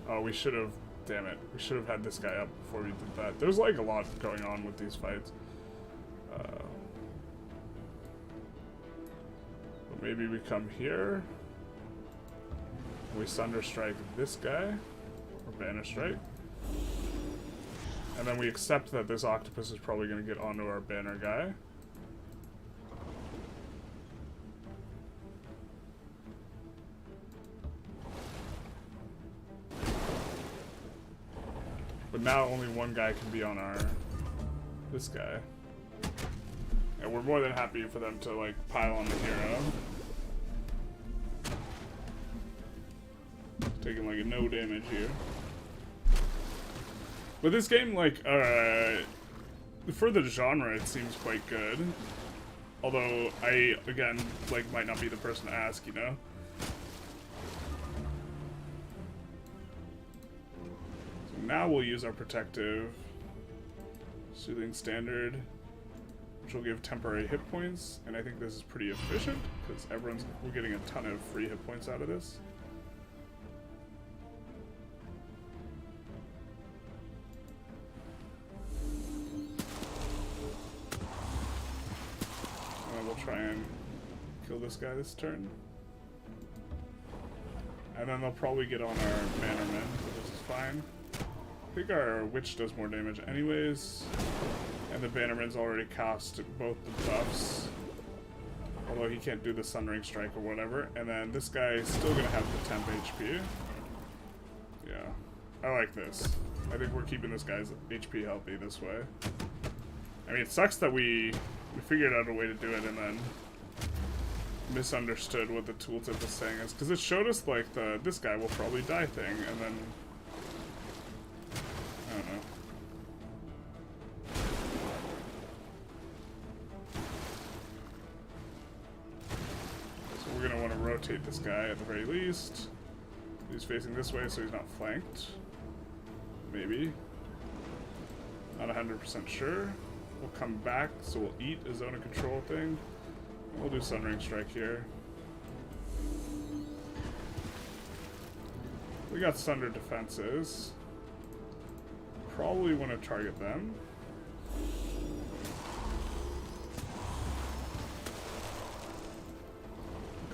Oh, we should have... Damn it. We should have had this guy up before we did that. There's like a lot going on with these fights. Maybe we come here. We Sunder Strike this guy. Or Banner Strike. And then we accept that this octopus is probably going to get onto our banner guy. But now only one guy can be on this guy. And we're more than happy for them to like pile on the hero. Taking like no damage here. But this game, like, for the genre, it seems quite good. Although I, again, like, might not be the person to ask, you know? So now we'll use our protective soothing standard, which will give temporary hit points, and I think this is pretty efficient because we're getting a ton of free hit points out of this. Try and kill this guy this turn. And then they'll probably get on our Bannerman, so this is fine. I think our Witch does more damage anyways. And the Bannerman's already cast both the buffs. Although he can't do the Sundering Strike or whatever. And then this guy is still going to have the temp HP. Yeah. I like this. I think we're keeping this guy's HP healthy this way. I mean, it sucks that we figured out a way to do it and then misunderstood what the tooltip was saying is, because it showed us like this guy will probably die thing, and then I don't know. So we're gonna want to rotate this guy at the very least. He's facing this way, so he's not flanked. Maybe. Not 100% sure. We'll come back, so we'll eat a zone of control thing. We'll do Sundering Strike here. We got Sunder defenses. Probably want to target them.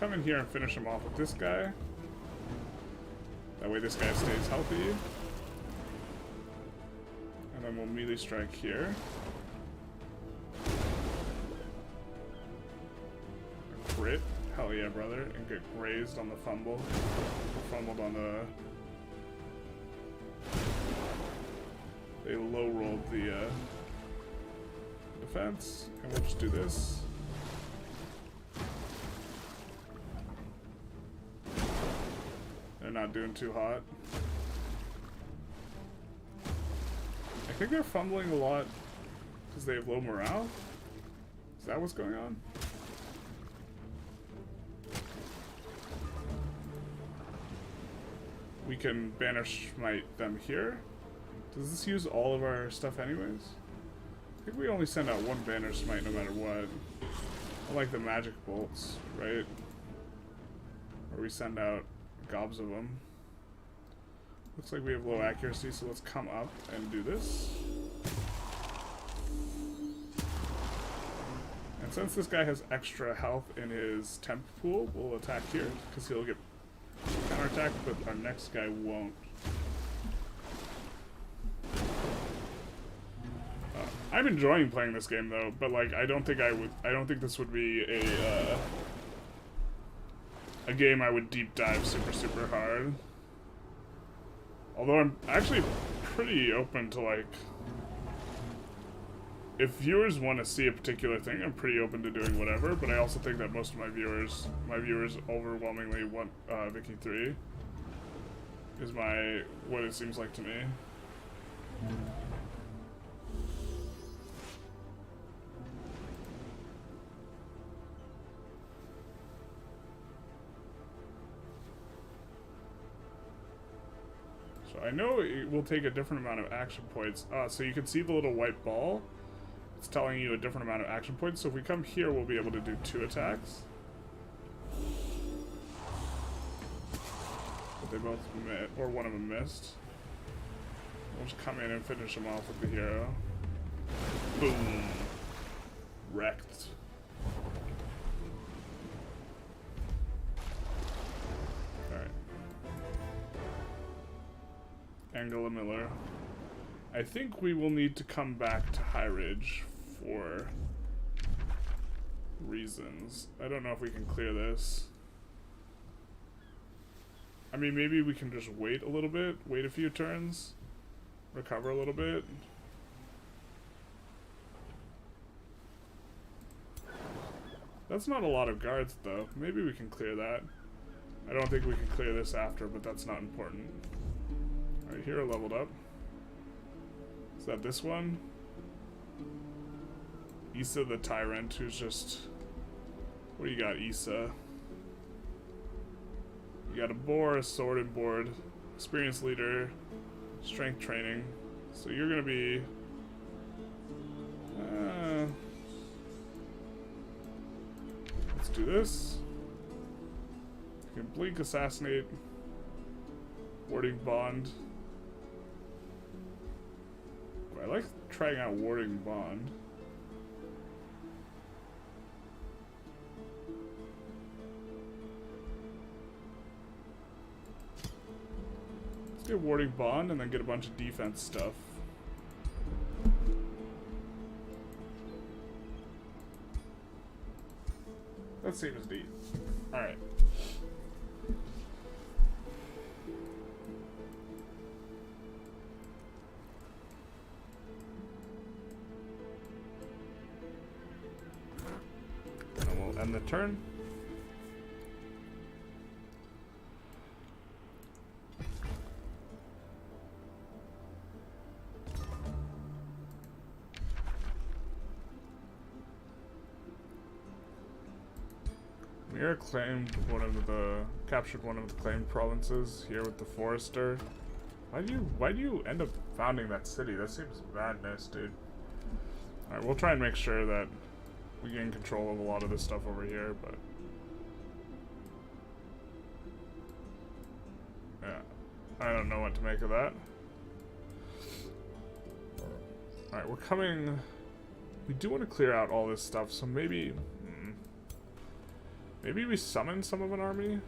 Come in here and finish him off with this guy. That way this guy stays healthy. And then we'll melee strike here. Crit, hell yeah, brother, and get grazed on the fumble. Fumbled on the. They low rolled the defense, and we'll just do this. They're not doing too hot. I think they're fumbling a lot because they have low morale. Is that what's going on? We can Banner Smite them here. Does this use all of our stuff anyways? I think we only send out one Banner Smite no matter what. Unlike the magic bolts, right? Or we send out gobs of them. Looks like we have low accuracy, so let's come up and do this. And since this guy has extra health in his temp pool, we'll attack here, because he'll get counterattack, but our next guy won't. I'm enjoying playing this game though, but like I don't think this would be a game I would deep dive super hard. Although I'm actually pretty open to like, if viewers want to see a particular thing, I'm pretty open to doing whatever, but I also think that most of my viewers overwhelmingly want Vicky 3 is what it seems like to me. So I know it will take a different amount of action points. So you can see the little white ball. It's telling you a different amount of action points. So if we come here, we'll be able to do 2 attacks. But they both missed, or one of them missed. We'll just come in and finish him off with the hero. Boom. Wrecked. Angela Miller. I think we will need to come back to High Ridge for reasons. I don't know if we can clear this. I mean, maybe we can just wait a little bit, wait a few turns, recover a little bit. That's not a lot of guards, though. Maybe we can clear that. I don't think we can clear this after, but that's not important. Alright, hero leveled up. Is that this one? Issa the Tyrant, who's just... What do you got, Issa? You got a boar, a sword and board, experienced leader, strength training. So you're gonna be... let's do this. You can blink, assassinate, warding bond. I like trying out warding bond. Let's get warding bond and then get a bunch of defense stuff. That seems neat. Alright. And we'll end the turn. Mira claimed captured one of the claimed provinces here with the Forester. Why do you end up founding that city? That seems madness, dude. Alright, we'll try and make sure that we gain control of a lot of this stuff over here, but... yeah, I don't know what to make of that. Alright, we're coming... We do want to clear out all this stuff, so maybe... maybe we summon some of an army?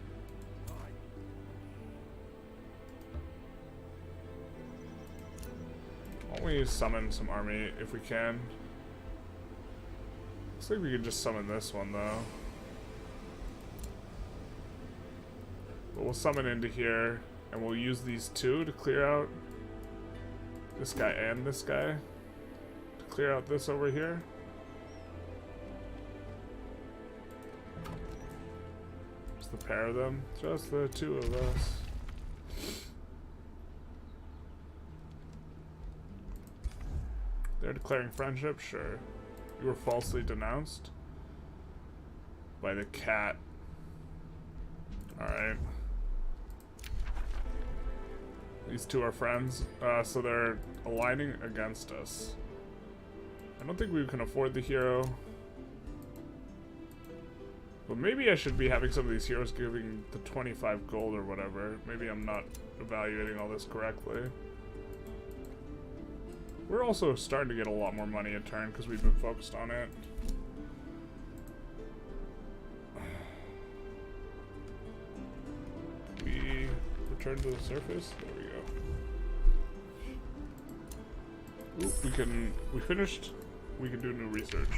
Why don't we summon some army if we can? Looks like we could just summon this one though. But we'll summon into here and we'll use these two to clear out this guy and this guy. To clear out this over here. Just the pair of them. Just the two of us. They're declaring friendship? Sure. You were falsely denounced by the cat. Alright. These two are friends, so they're aligning against us. I don't think we can afford the hero. But maybe I should be having some of these heroes giving the 25 gold or whatever. Maybe I'm not evaluating all this correctly. We're also starting to get a lot more money a turn because we've been focused on it. We return to the surface. There we go. Oop, we finished. We can do new research.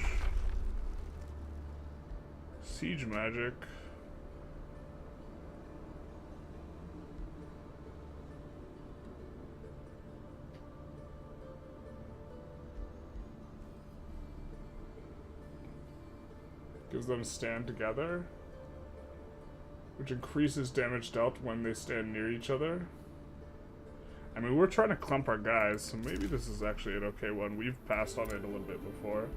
Siege magic. Gives them stand together, which increases damage dealt when they stand near each other. I mean, we're trying to clump our guys, so maybe this is actually an okay one. We've passed on it a little bit before.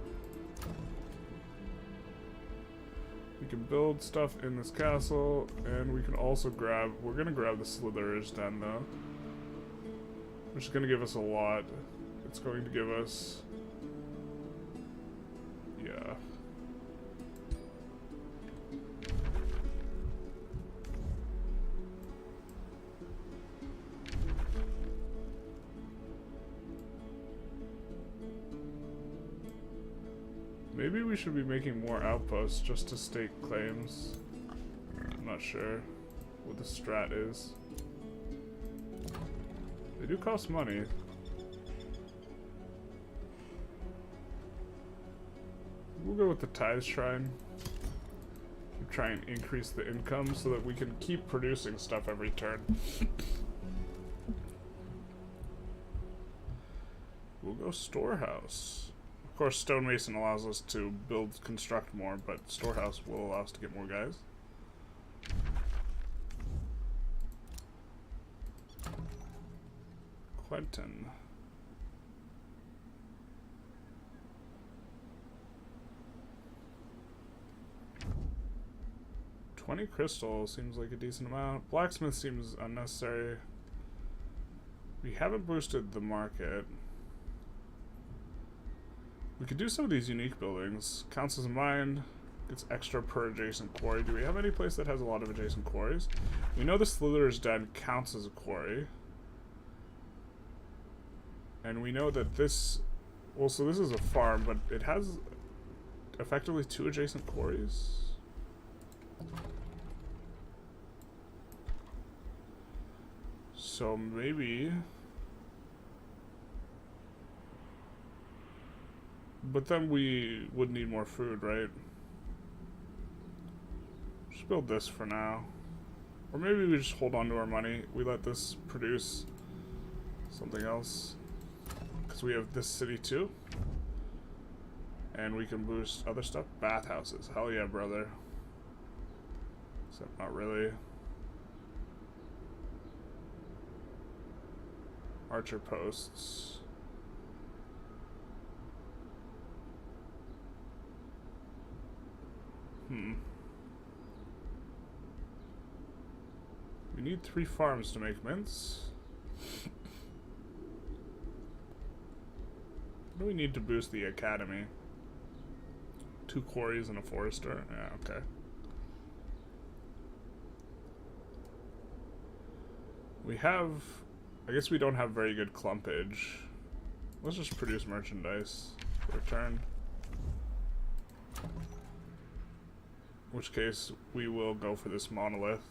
We can build stuff in this castle, and we can also grab... We're going to grab the Slitherer's Den, though, which is going to give us a lot. It's going to give us... yeah. Maybe we should be making more outposts just to stake claims. I'm not sure what the strat is. They do cost money. We'll go with the tithe shrine. Try and increase the income so that we can keep producing stuff every turn. We'll go storehouse. Of course, stonemason allows us to construct more, but storehouse will allow us to get more guys. Quentin. $20 crystal seems like a decent amount. Blacksmith seems unnecessary. We haven't boosted the market. We could do some of these unique buildings. Counts as a mine. Gets extra per adjacent quarry. Do we have any place that has a lot of adjacent quarries? We know the Slitherer's Den counts as a quarry. And we know that this... Well, so this is a farm, but it has effectively 2 adjacent quarries. So maybe... But then we would need more food, right? Just build this for now. Or maybe we just hold on to our money. We let this produce something else. Because we have this city too. And we can boost other stuff. Bathhouses. Hell yeah, brother. Except not really. Archer posts. We need 3 farms to make mints. What do we need to boost the academy? 2 quarries and a forester? Yeah, okay. We have... I guess we don't have very good clumpage. Let's just produce merchandise for a turn. In which case, we will go for this monolith.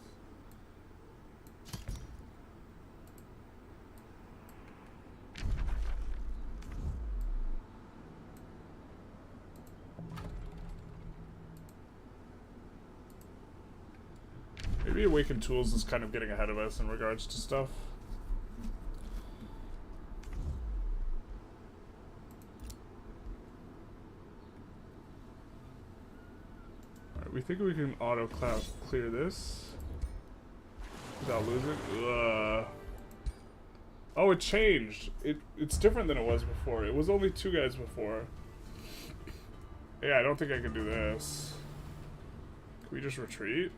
Maybe Awakened Tools is kind of getting ahead of us in regards to stuff. Alright, we think we can auto-clear this without losing. Ugh. Oh, it changed. It's different than it was before. It was only 2 guys before. Yeah, I don't think I can do this. Can we just retreat?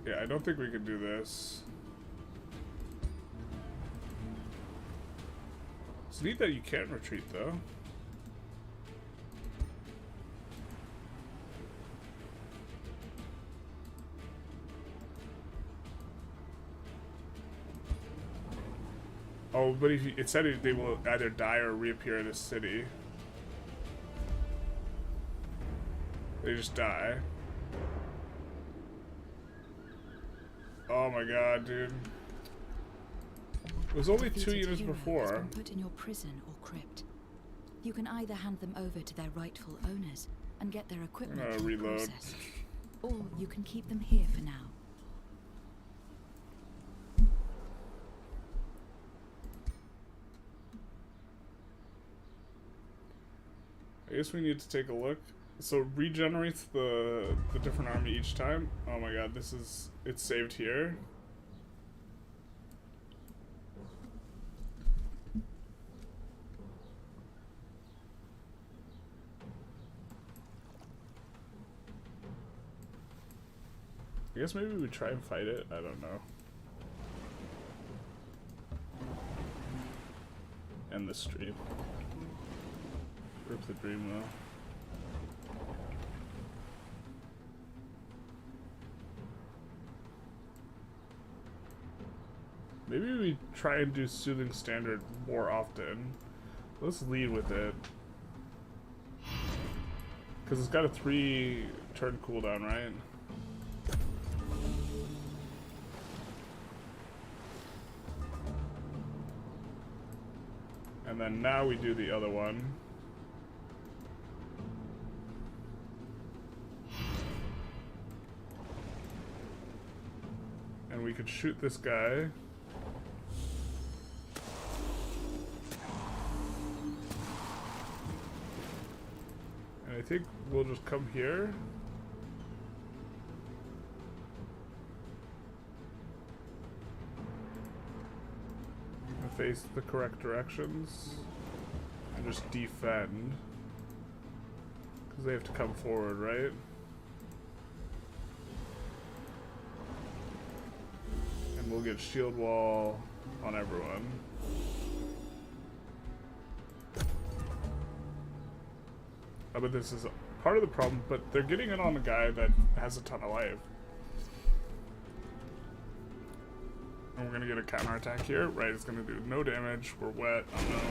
Yeah, I don't think we can do this. It's neat that you can retreat, though. Oh, but if it said they will either die or reappear in this city. They just die. Oh my god, dude. It was only 2 units before. Put in your prison or crypt. You can either hand them over to their rightful owners and get their equipment reload. processed, or you can keep them here for now. I guess we need to take a look. So regenerates the different army each time. Oh my god, it's saved here. I guess maybe we try and fight it. I don't know. End the stream. Rip the dream though. Maybe we try and do Soothing Standard more often. Let's lead with it. Because it's got a 3-turn cooldown, right? And then now we do the other one. And we could shoot this guy. And I think we'll just come here. And face the correct directions. And just defend. Because they have to come forward, right? And we'll get shield wall on everyone. Oh, but this is part of the problem, but they're getting it on the guy that has a ton of life. And we're gonna get a counterattack here. Right, it's gonna do no damage. We're wet. Oh no.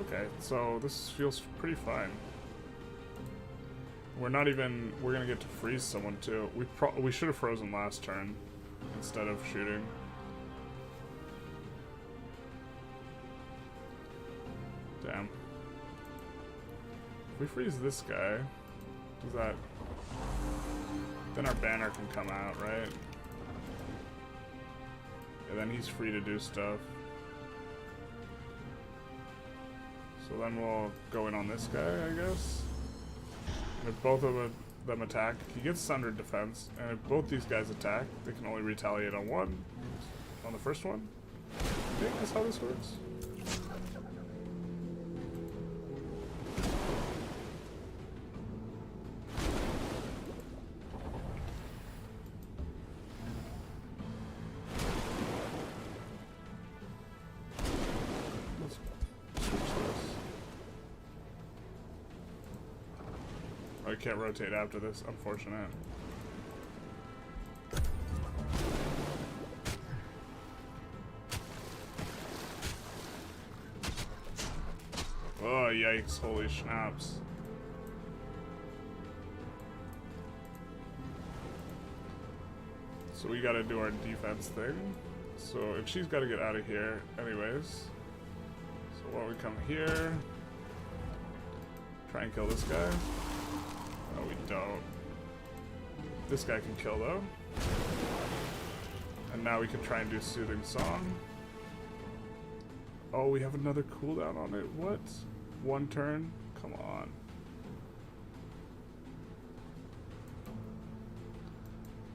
Okay, so this feels pretty fine. We're not even... We're gonna get to freeze someone too. We should have frozen last turn instead of shooting. Damn. If we freeze this guy, does that... Then our banner can come out, right? And then he's free to do stuff. So then we'll go in on this guy, I guess. And if both of them attack, he gets sundered defense. And if both these guys attack, they can only retaliate on one. On the first one. I think that's how this works. I can't rotate after this, unfortunate. Oh, yikes, holy schnapps. So we gotta do our defense thing. So, and she's gotta get out of here anyways. So while we come here, try and kill this guy. No, we don't. This guy can kill though. And now we can try and do Soothing Song. Oh, we have another cooldown on it. What? 1 turn? Come on.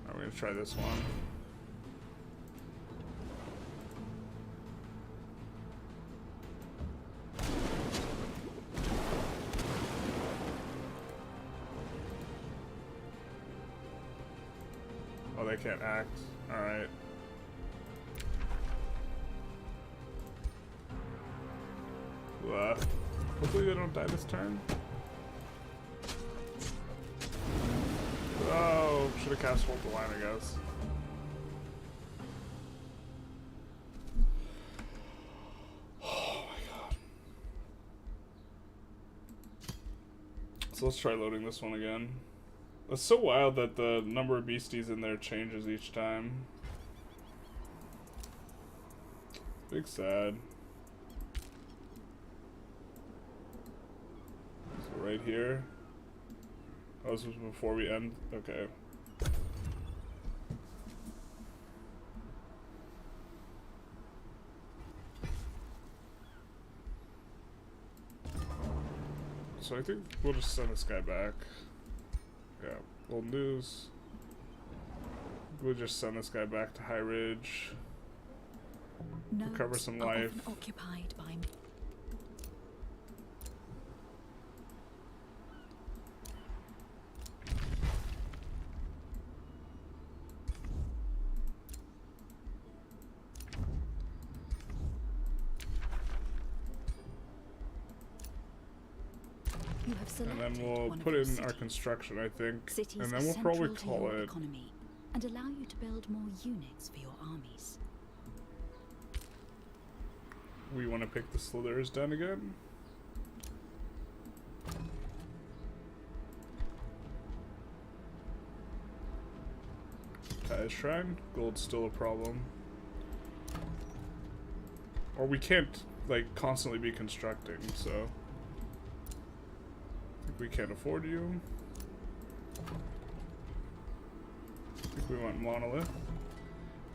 Alright, we're gonna try this one. Oh, they can't act. Alright. Hopefully they don't die this turn. Oh, should have cast Hold the Line, I guess. Oh my god. So let's try loading this one again. It's so wild that the number of beasties in there changes each time. Big sad. So right here. Oh, this was before we end? Okay. So I think we'll just send this guy back. Yeah, we'll lose. We'll just send this guy back to High Ridge. Recover some life. Occupied by You have And then selected we'll one of put your in our cities. construction, I think. Cities And then are we'll probably central to call your it... economy and allow you to build more units for your armies. We want to pick the Slither's Den again. Tide Shrine. Gold's still a problem. Or we can't, like, constantly be constructing, so... I think we can't afford you. I think we want Monolith.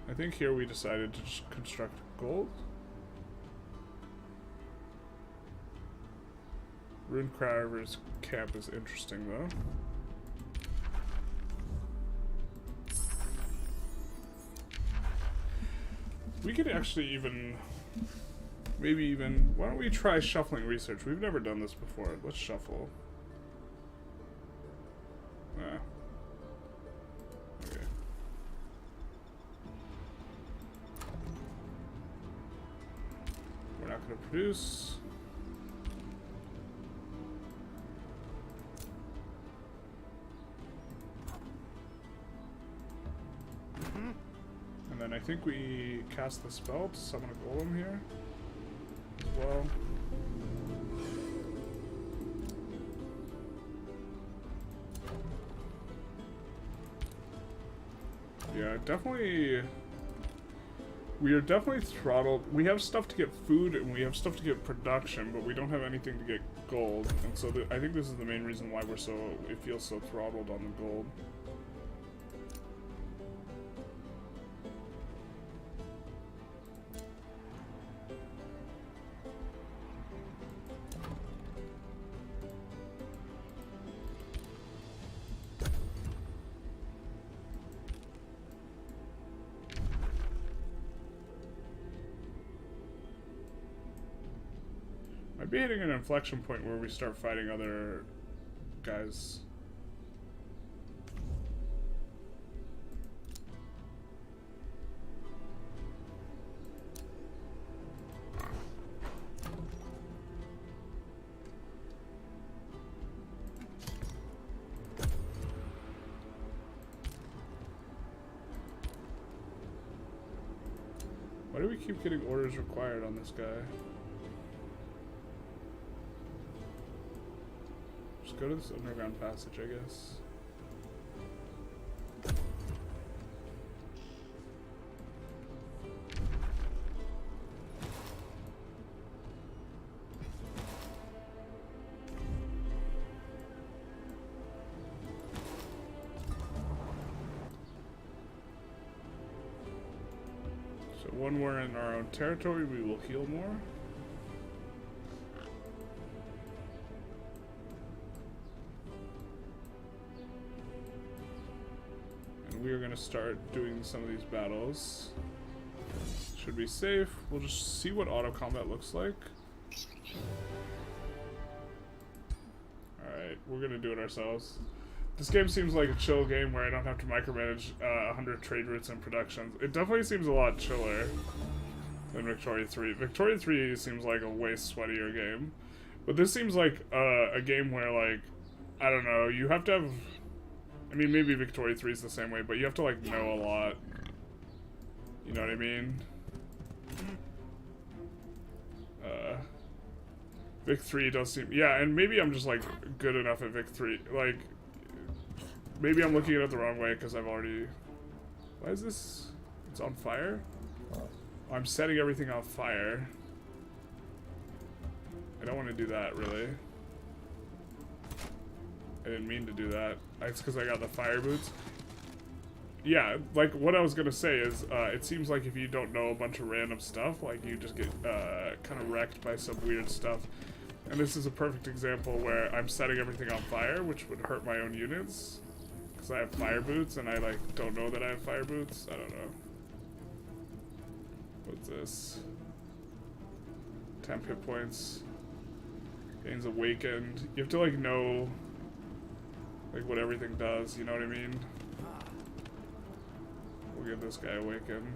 I think here we decided to just construct gold. Rune Craver's camp is interesting, though. We could actually even... Maybe even... Why don't we try shuffling research? We've never done this before. Let's shuffle. Ah. Okay. We're not going to produce. And then I think we cast the spell to summon a golem here as well. Yeah, definitely. We are definitely throttled. We have stuff to get food and we have stuff to get production, but we don't have anything to get gold. And so I think this is the main reason why it feels so throttled on the gold. Might be hitting an inflection point where we start fighting other guys. Why do we keep getting orders required on this guy? Go to this underground passage, I guess. So when we're in our own territory, we will heal more. We are going to start doing some of these battles. Should be safe. We'll just see what auto combat looks like. Alright, we're going to do it ourselves. This game seems like a chill game where I don't have to micromanage 100 trade routes and productions. It definitely seems a lot chiller than Victoria 3. Victoria 3 seems like a way sweatier game. But this seems like a game where, like, I don't know, you have to have... I mean, maybe Victoria 3 is the same way, but you have to, like, know a lot. You know what I mean? Vic 3 does seem... Yeah, and maybe I'm just, like, good enough at Vic 3. Like, maybe I'm looking at it the wrong way, because I've already... Why is this... It's on fire? Oh, I'm setting everything on fire. I don't want to do that, really. I didn't mean to do that. It's because I got the fire boots. Yeah, like, what I was gonna say is, it seems like if you don't know a bunch of random stuff, like, you just get, kind of wrecked by some weird stuff. And this is a perfect example where I'm setting everything on fire, which would hurt my own units. Because I have fire boots, and I, like, don't know that I have fire boots. I don't know. What's this? 10 hit points. Gains awakened. You have to, like, know... like what everything does, you know what I mean? We'll get this guy awakened.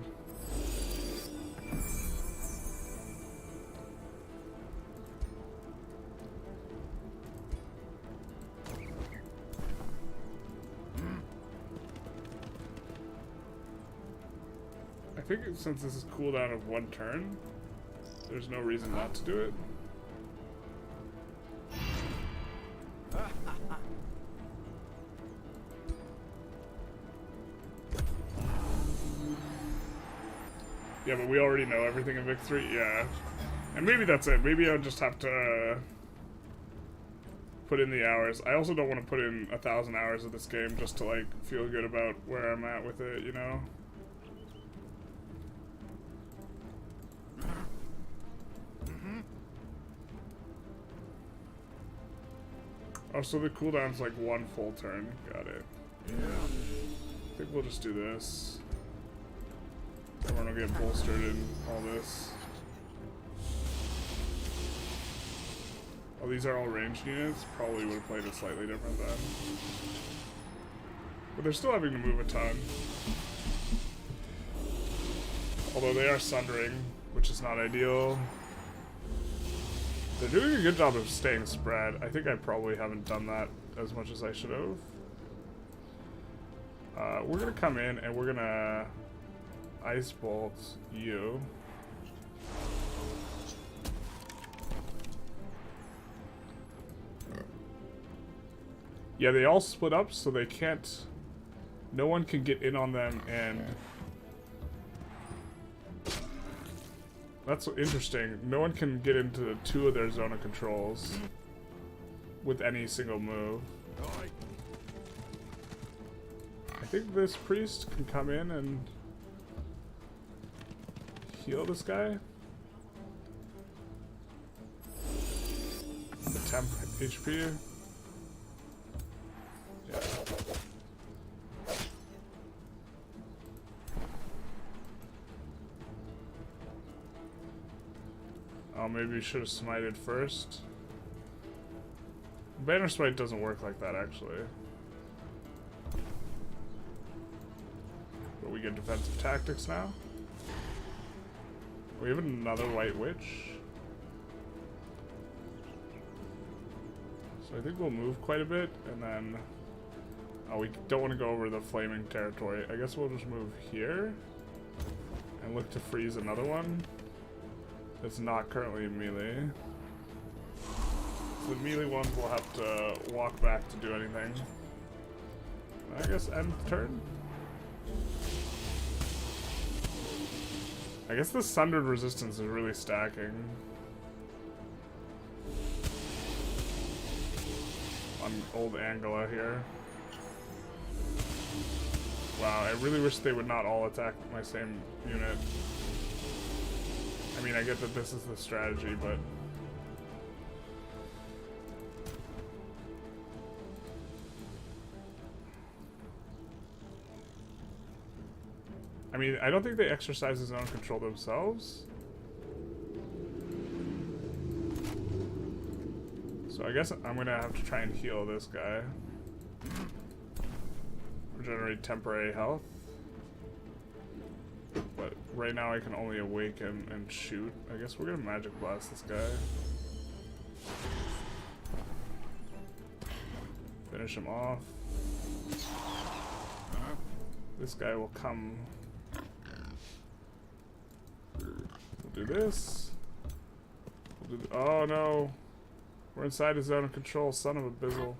think since this is cooldown of 1 turn, there's no reason not to do it. Yeah, but we already know everything in Vic 3. Yeah. And maybe that's it. Maybe I'll just have to put in the hours. I also don't want to put in 1,000 hours of this game just to, like, feel good about where I'm at with it, you know? Oh, so the cooldown's like 1 full turn. Got it. I think we'll just do this. We're gonna get bolstered in all this. Oh, these are all ranged units? Probably would have played it slightly different then. But they're still having to move a ton. Although they are sundering, which is not ideal. They're doing a good job of staying spread. I think I probably haven't done that as much as I should have. We're gonna come in and we're gonna Ice Bolt you. Yeah, they all split up, so they can't... No one can get in on them, and... That's interesting. No one can get into 2 of their zone of controls with any single move. I think this priest can come in and heal this guy. The temp HP. Yeah. Oh, maybe we should have smited first. Banner smite doesn't work like that, actually. But we get defensive tactics now. We have another White Witch. So I think we'll move quite a bit, and then... Oh, we don't want to go over the flaming territory. I guess we'll just move here. And look to freeze another one. That's not currently in melee. So the melee ones will have to walk back to do anything. I guess end turn? I guess the Sundered resistance is really stacking. On old Angela here. Wow, I really wish they would not all attack my same unit. I mean, I get that this is the strategy, but... I mean, I don't think they exercise his own control themselves. So I guess I'm gonna have to try and heal this guy. Regenerate temporary health. But right now I can only awaken and shoot. I guess we're gonna magic blast this guy. Finish him off. This guy will come. We'll do this. We'll do oh no. We're inside his zone of control, son of a bizzle.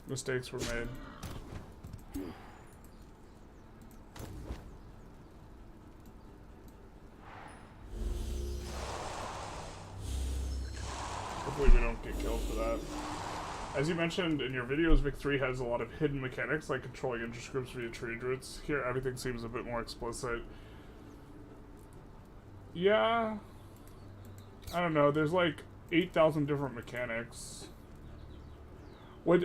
Mistakes were made. Hopefully we don't get killed for that. As you mentioned in your videos, Vic 3 has a lot of hidden mechanics, like controlling interest groups via trade routes. Here, everything seems a bit more explicit. Yeah... I don't know, there's like 8,000 different mechanics. What,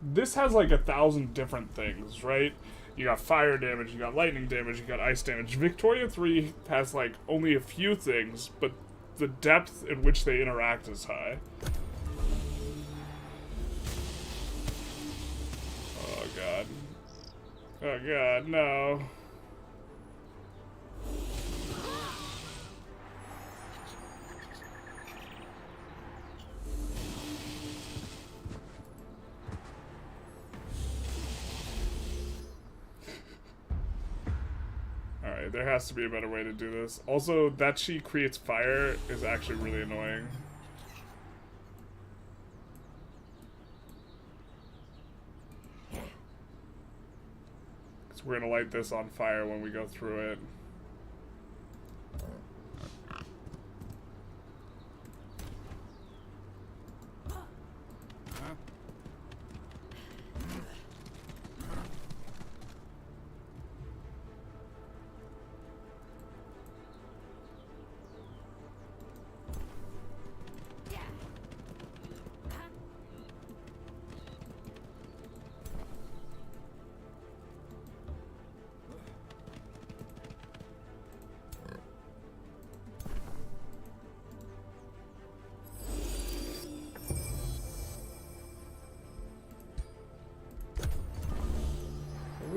this has like 1,000 different things, right? You got fire damage, you got lightning damage, you got ice damage. Victoria 3 has like only a few things, but the depth in which they interact is high. Oh god. Oh god, no. Alright, there has to be a better way to do this. Also, that she creates fire is actually really annoying. Because we're going to light this on fire when we go through it.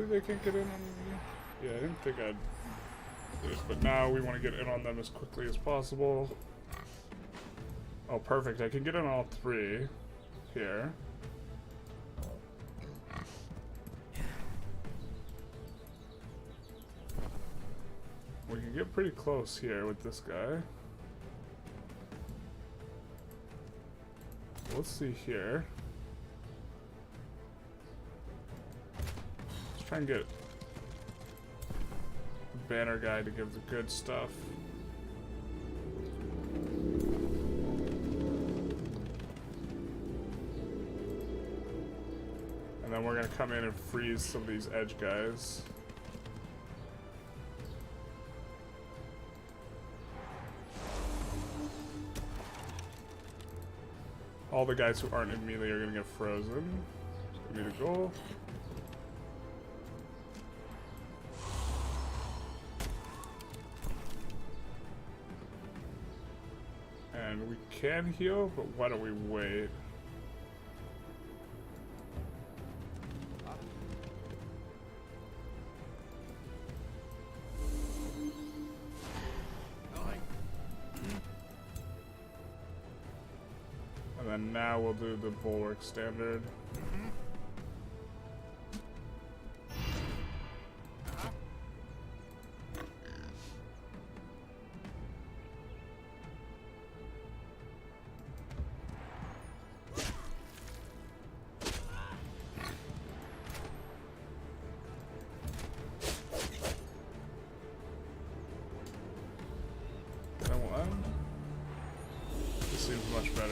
They can't get in on me. Yeah, I didn't think I'd do this, but now we want to get in on them as quickly as possible. Oh, perfect. I can get in all three here. We can get pretty close here with this guy. Let's see here. Try and get the banner guy to give the good stuff. And then we're gonna come in and freeze some of these edge guys. All the guys who aren't in melee are gonna get frozen. Give me the goal. And we can heal, but why don't we wait? And then now we'll do the bulwark standard. Much better.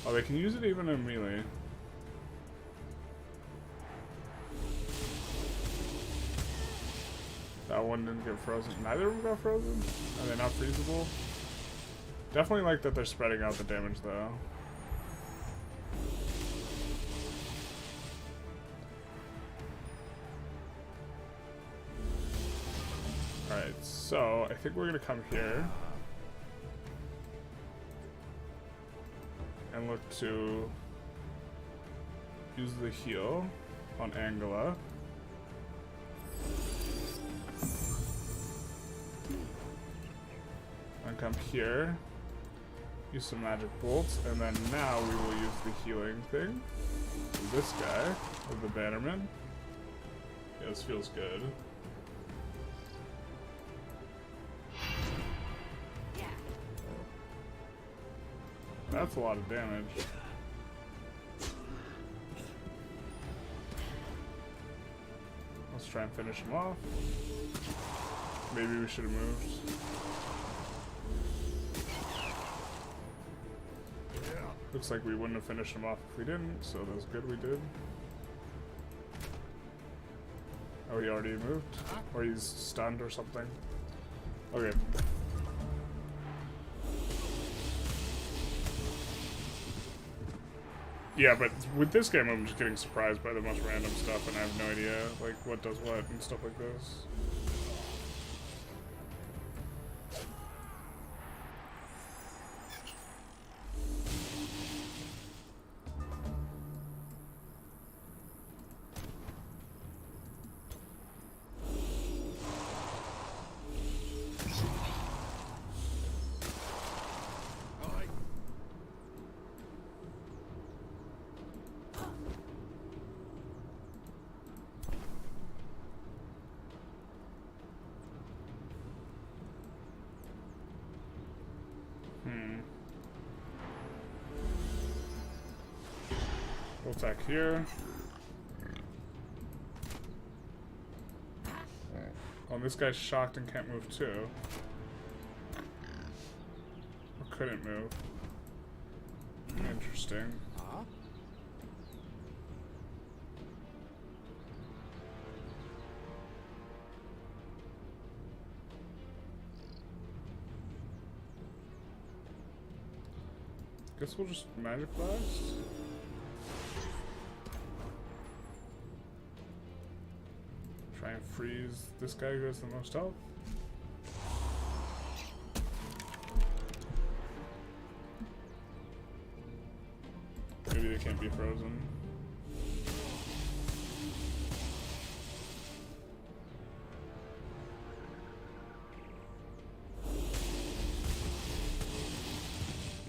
Oh, they can use it even in melee. That one didn't get frozen. Neither of them got frozen? Are they not freezable? Definitely like that they're spreading out the damage though. Alright, so I think we're gonna come here. And look to use the heal on Angela. And come here, use some magic bolts, and then now we will use the healing thing. And this guy, with the bannerman. Yeah, this feels good. That's a lot of damage. Let's try and finish him off. Maybe we should have moved. Looks like we wouldn't have finished him off if we didn't, so that's good we did. Oh, he already moved? Or he's stunned or something. Okay. Yeah, but with this game, I'm just getting surprised by the most random stuff, and I have no idea, like, what does what and stuff like this. attack here. Oh, this guy's shocked and can't move too. Or couldn't move. Interesting. Guess we'll just magic blast. Try and freeze this guy who has the most health. Maybe they can't be frozen.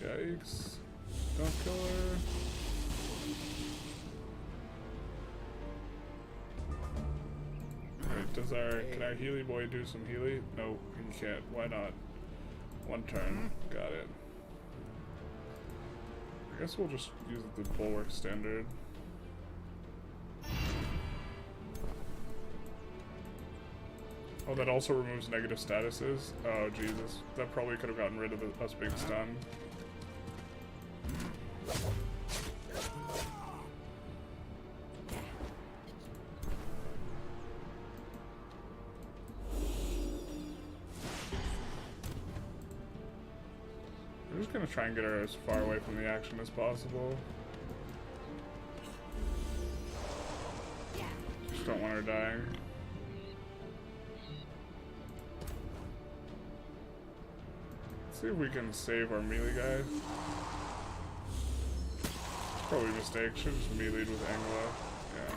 Yikes. Don't kill her. Alright, does can our Healy boy do some Healy? No, he can't. Why not? One turn. Got it. I guess we'll just use the bulwark standard. Oh, that also removes negative statuses? Oh, Jesus. That probably could have gotten rid of us being stunned. I'm just gonna try and get her as far away from the action as possible. Just don't want her dying. Let's see if we can save our melee guy. Probably a mistake. Should have just melee'd with Angela. Yeah.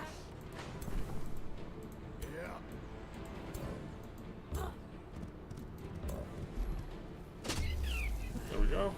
There we go.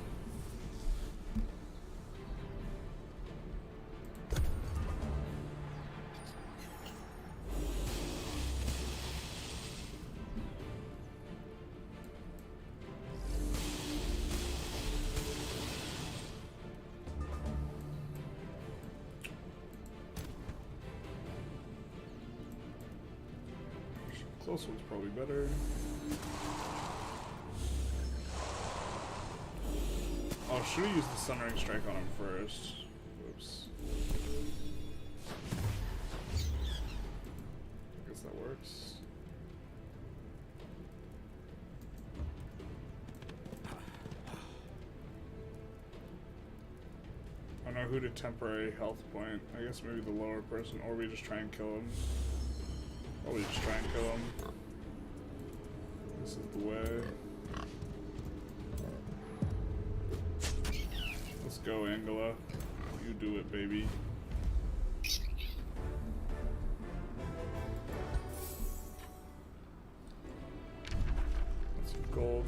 Close one's probably better. Oh, should we use the Sunring Strike on him first? Whoops. I guess that works. I don't know who to temporary health point. I guess maybe the lower person, or we just try and kill him. Probably just try and kill him. This is the way. Let's go, Angela. You do it, baby. That's some gold.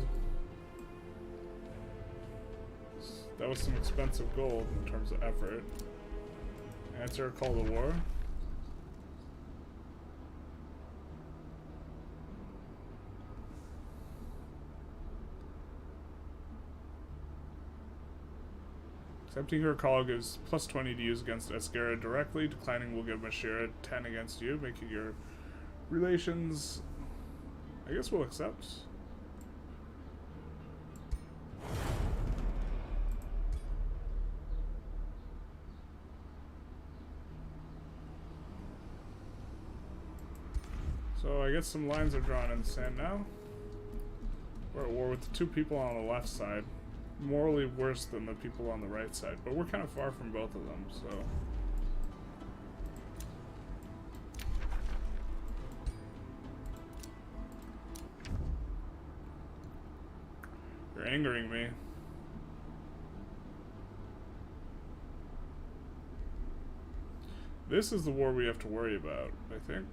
That was some expensive gold in terms of effort. Answer a call to war. Accepting her call gives plus 20 to use against Escara directly. Declining will give Mashira 10 against you, making your relations... I guess we'll accept. So I guess some lines are drawn in the sand now. We're at war with the two people on the left side. Morally worse than the people on the right side, but we're kind of far from both of them, so... You're angering me. This is the war we have to worry about, I think.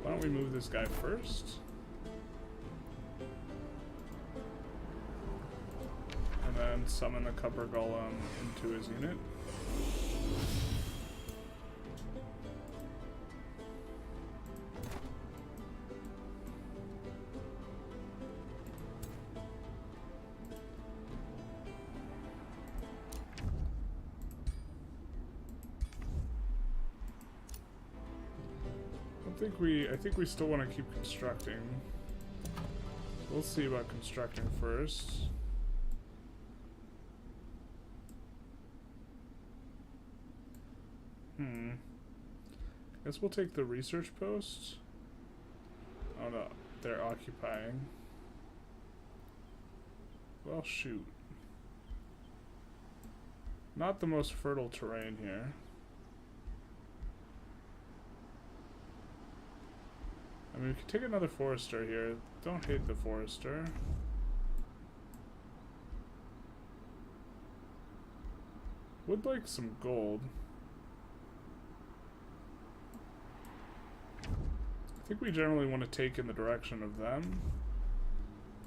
Why don't we move this guy first? And then summon the Copper Golem into his unit. I think we still want to keep constructing. We'll see about constructing first. Guess we'll take the research post. Oh no, they're occupying. Well, shoot. Not the most fertile terrain here. I mean, we could take another forester here. Don't hate the forester. Would like some gold. I think we generally want to take in the direction of them.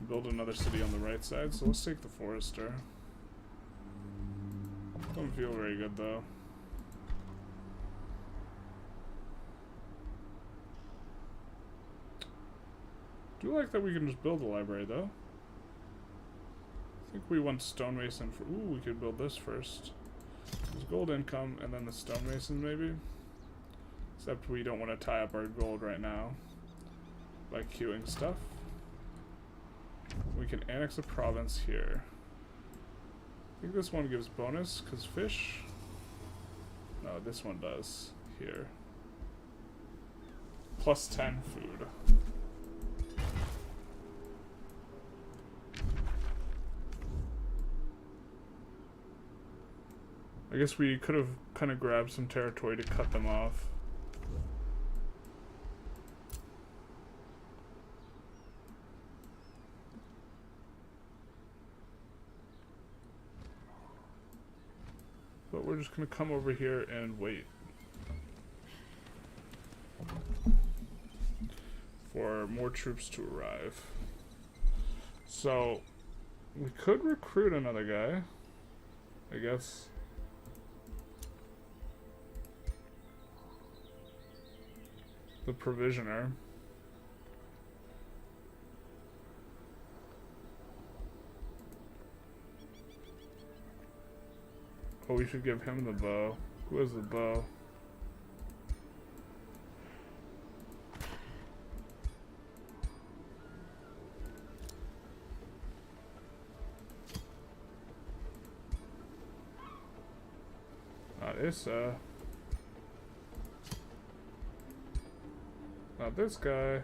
Build another city on the right side, so let's take the forester. Don't feel very good though. Do like that we can just build a library though. I think we want stonemason for. Ooh, we could build this first. There's gold income and then the stonemason maybe. Except we don't want to tie up our gold right now by queuing stuff. We can annex a province here. I think this one gives bonus because fish. No, this one does here. Plus 10 food. I guess we could have kind of grabbed some territory to cut them off. But we're just going to come over here and wait for more troops to arrive. So we could recruit another guy, I guess. The provisioner. Oh, we should give him the bow. Who has the bow? Not Issa. Not this guy.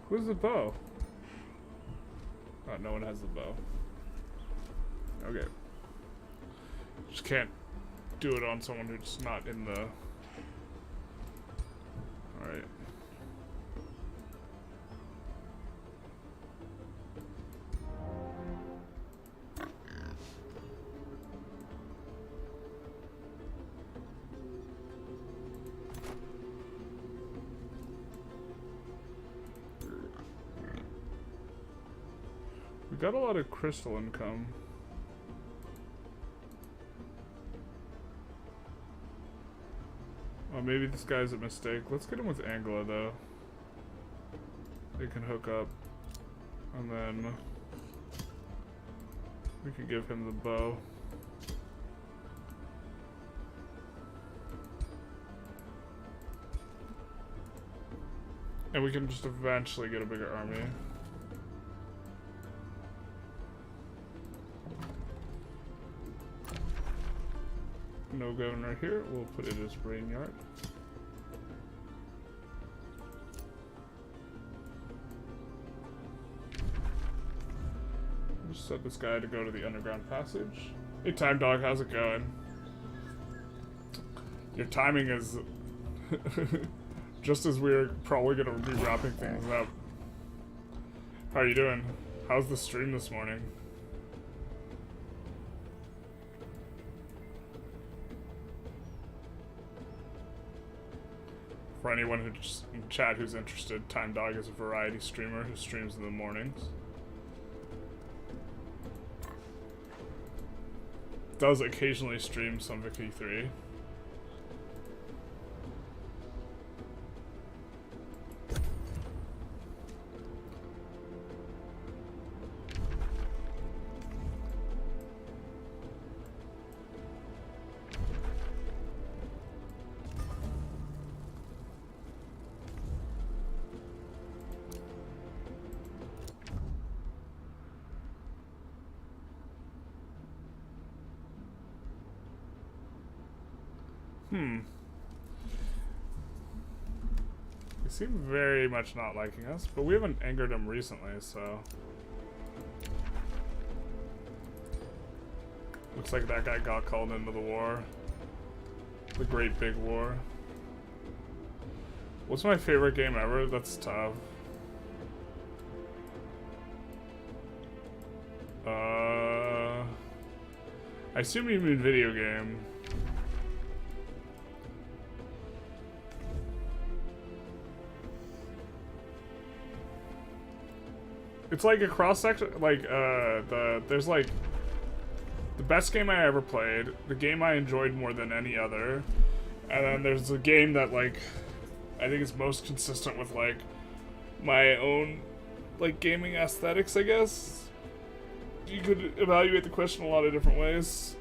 Who's the bow? Oh, no one has the bow. Okay. Just can't do it on someone who's not in the... Alright. We got a lot of crystal income. Oh, maybe this guy's a mistake. Let's get him with Angela, though. They can hook up. And then we can give him the bow. And we can just eventually get a bigger army. No governor here, we'll put it as brain yard. Just set this guy to go to the underground passage. Hey Time Dog, how's it going? Your timing is just as we're probably gonna be wrapping things up. How are you doing? How's the stream this morning? For anyone who's in chat who's interested, Time Dog is a variety streamer who streams in the mornings. Does occasionally stream some Vicky 3. They seem very much not liking us, but we haven't angered them recently, so... Looks like that guy got called into the war. The Great Big War. What's my favorite game ever? That's tough. I assume you mean video game. It's like a cross-section, like, there's like, the best game I ever played, the game I enjoyed more than any other, and then there's a game that, like, I think is most consistent with, like, my own, like, gaming aesthetics, I guess. You could evaluate the question a lot of different ways.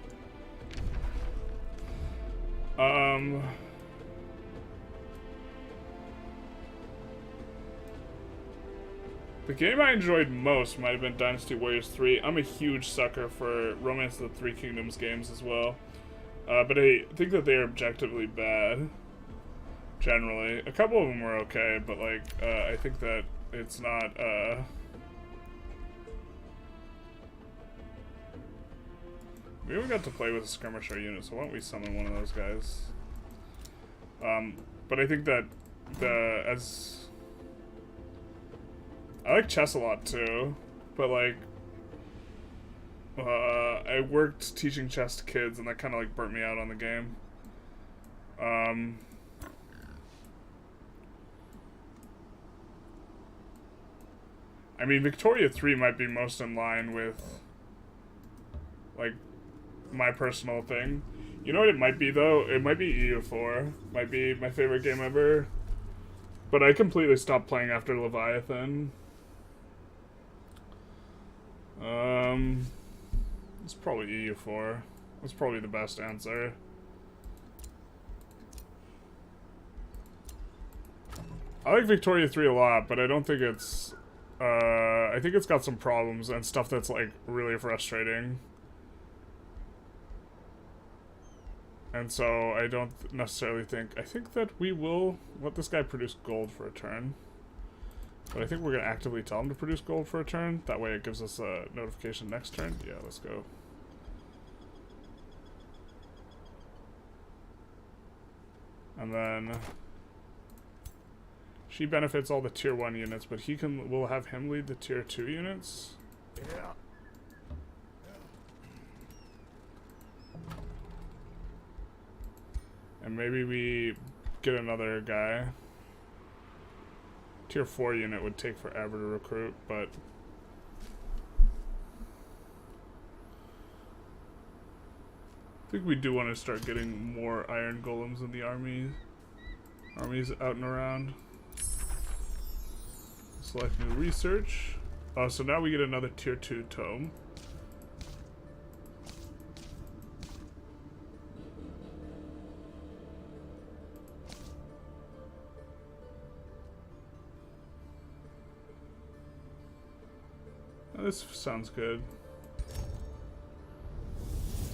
The game I enjoyed most might have been Dynasty Warriors 3. I'm a huge sucker for Romance of the Three Kingdoms games as well. But I think that they're objectively bad. Generally. A couple of them were okay, but like, I think that it's not, we haven't got to play with a skirmisher unit, so why don't we summon one of those guys? But I think that I like chess a lot too, but like, I worked teaching chess to kids and that kind of like burnt me out on the game. I mean, Victoria 3 might be most in line with, like, my personal thing. You know what it might be, though? It might be EU4. Might be my favorite game ever. But I completely stopped playing after Leviathan. It's probably EU4. That's probably the best answer. I like Victoria 3 a lot, but I don't think it's... I think it's got some problems and stuff that's, like, really frustrating. And so I don't necessarily think... I think that we will let this guy produce gold for a turn. But I think we're going to actively tell him to produce gold for a turn. That way it gives us a notification next turn. Yeah, let's go. And then... She benefits all the tier 1 units, but we'll have him lead the tier 2 units. Yeah. And maybe we get another guy. Tier 4 unit would take forever to recruit, but... I think we do want to start getting more iron golems in the armies out and around. Select new research. So now we get another tier 2 tome. Oh, this sounds good.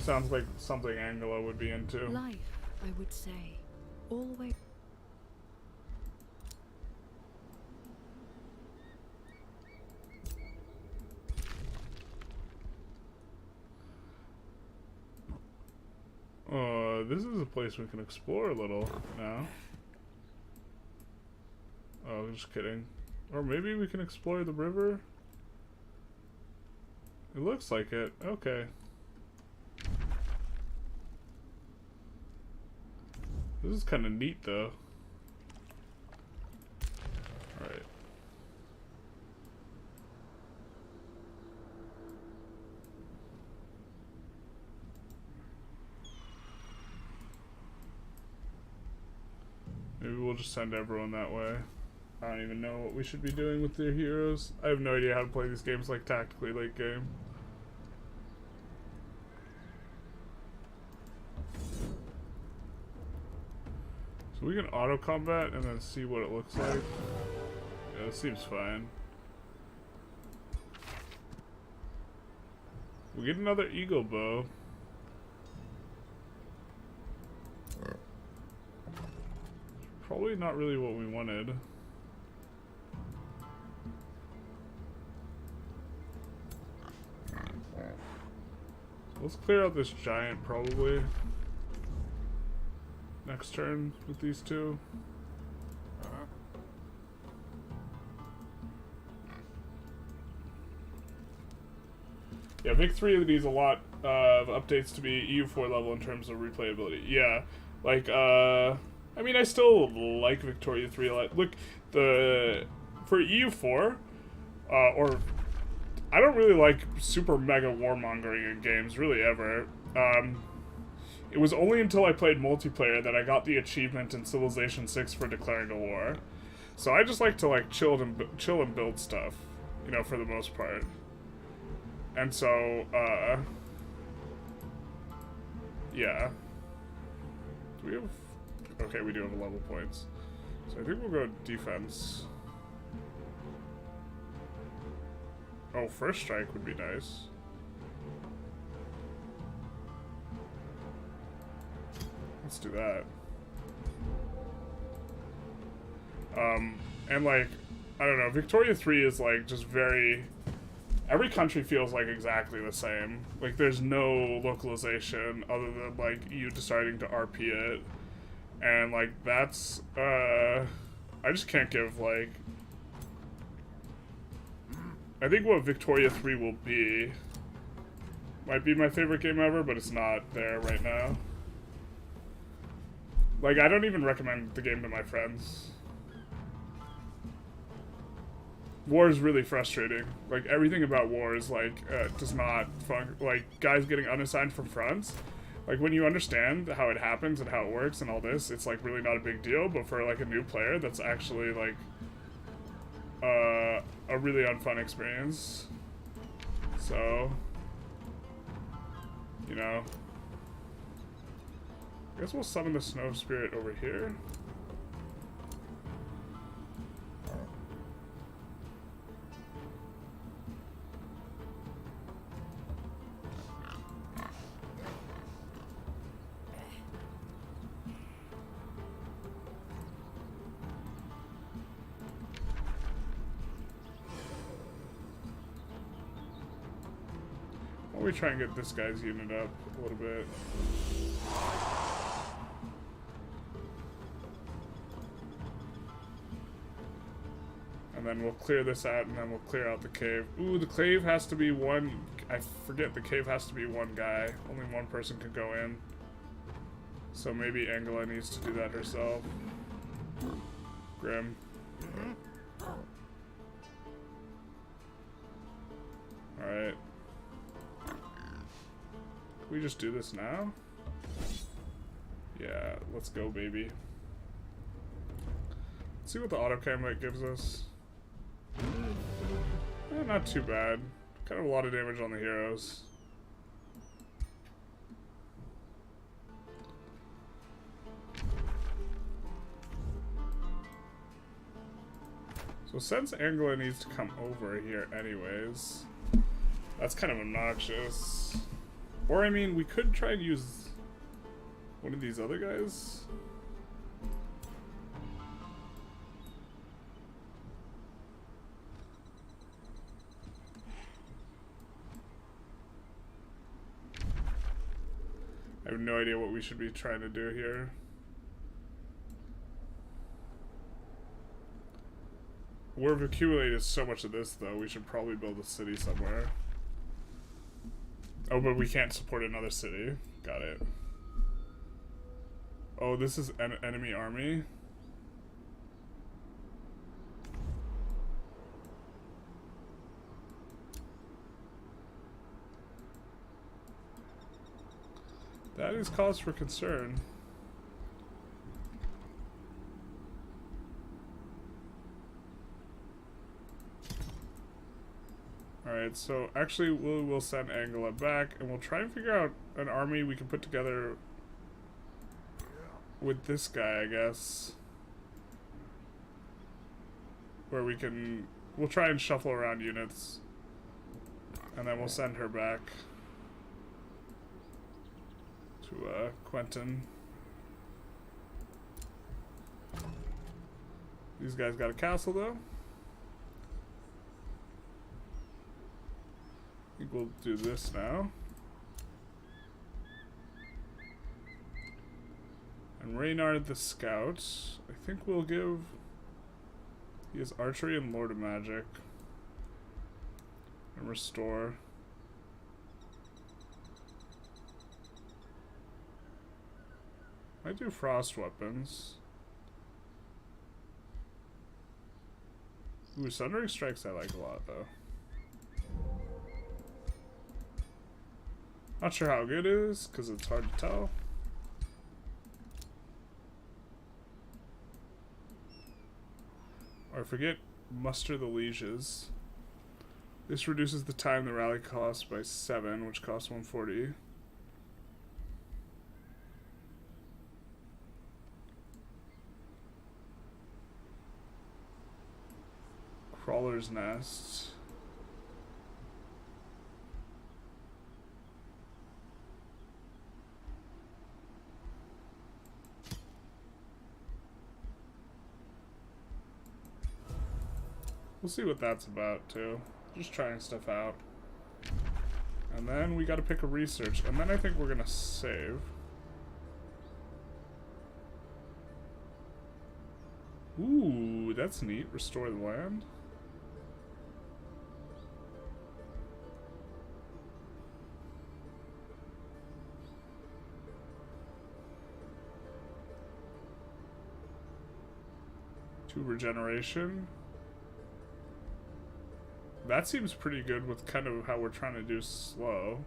Sounds like something Angela would be into. Life, I would say, always. This is a place we can explore a little now. Oh, just kidding. Or maybe we can explore the river? It looks like it. Okay. This is kind of neat, though. Alright. Maybe we'll just send everyone that way. I don't even know what we should be doing with their heroes. I have no idea how to play these games like tactically late game. So we can auto combat and then see what it looks like. Yeah, it seems fine. We get another eagle bow. probably not really what we wanted. Let's clear out this giant probably next turn with these two. Yeah, Vic 3 needs a lot of updates to be EU4 level in terms of replayability. Yeah, like, I mean, I still like Victoria 3 a lot. Look, for EU4, or I don't really like super mega warmongering in games, really, ever. It was only until I played multiplayer that I got the achievement in Civilization 6 for declaring a war. So I just like to, like, chill and build stuff, you know, for the most part. And so, yeah. Do we have... Okay, we do have level points. So I think we'll go defense. Oh, first strike would be nice. Let's do that. And like, I don't know, Victoria 3 is like just very... Every country feels like exactly the same. Like, there's no localization other than, like, you deciding to RP it. And, like, that's, I just can't give, like... I think what Victoria 3 will be might be my favorite game ever, but it's not there right now. Like, I don't even recommend the game to my friends. War is really frustrating. Like, everything about war is, like, does not like, guys getting unassigned from fronts. Like, when you understand how it happens and how it works and all this, it's, like, really not a big deal. But for, like, a new player, that's actually, like, a really unfun experience. So, you know. I guess we'll summon the snow spirit over here. Why don't we try and get this guy's unit up a little bit. And then we'll clear this out, and then we'll clear out the cave. Ooh, the cave has to be one... I forget, the cave has to be one guy. Only one person can go in. So maybe Angela needs to do that herself. Grim. Alright. Can we just do this now? Yeah, let's go, baby. Let's see what the auto-combat gives us. Not too bad. Kind of a lot of damage on the heroes. So since Angela needs to come over here anyways, that's kind of obnoxious. Or I mean, we could try and use one of these other guys. I have no idea what we should be trying to do here. We've accumulated so much of this, though. We should probably build a city somewhere. Oh, but we can't support another city. Got it. Oh, this is an enemy army. That is cause for concern. Alright, so actually we'll send Angela back, and we'll try and figure out an army we can put together with this guy, I guess. Where we'll try and shuffle around units, and then we'll send her back to Quentin. These guys got a castle though. I think we'll do this now. And Reynard the Scout, I think we'll give... He has Archery and Lord of Magic. And Restore. I do Frost Weapons. Ooh, Sundering Strikes I like a lot, though. Not sure how good it is, because it's hard to tell. Or forget Muster the Lieges. This reduces the time the rally costs by 7, which costs 140. Crawler's Nest. We'll see what that's about, too. Just trying stuff out. And then we gotta pick a research, and then I think we're gonna save. Ooh, that's neat. Restore the land. Two regeneration. That seems pretty good with kind of how we're trying to do slow.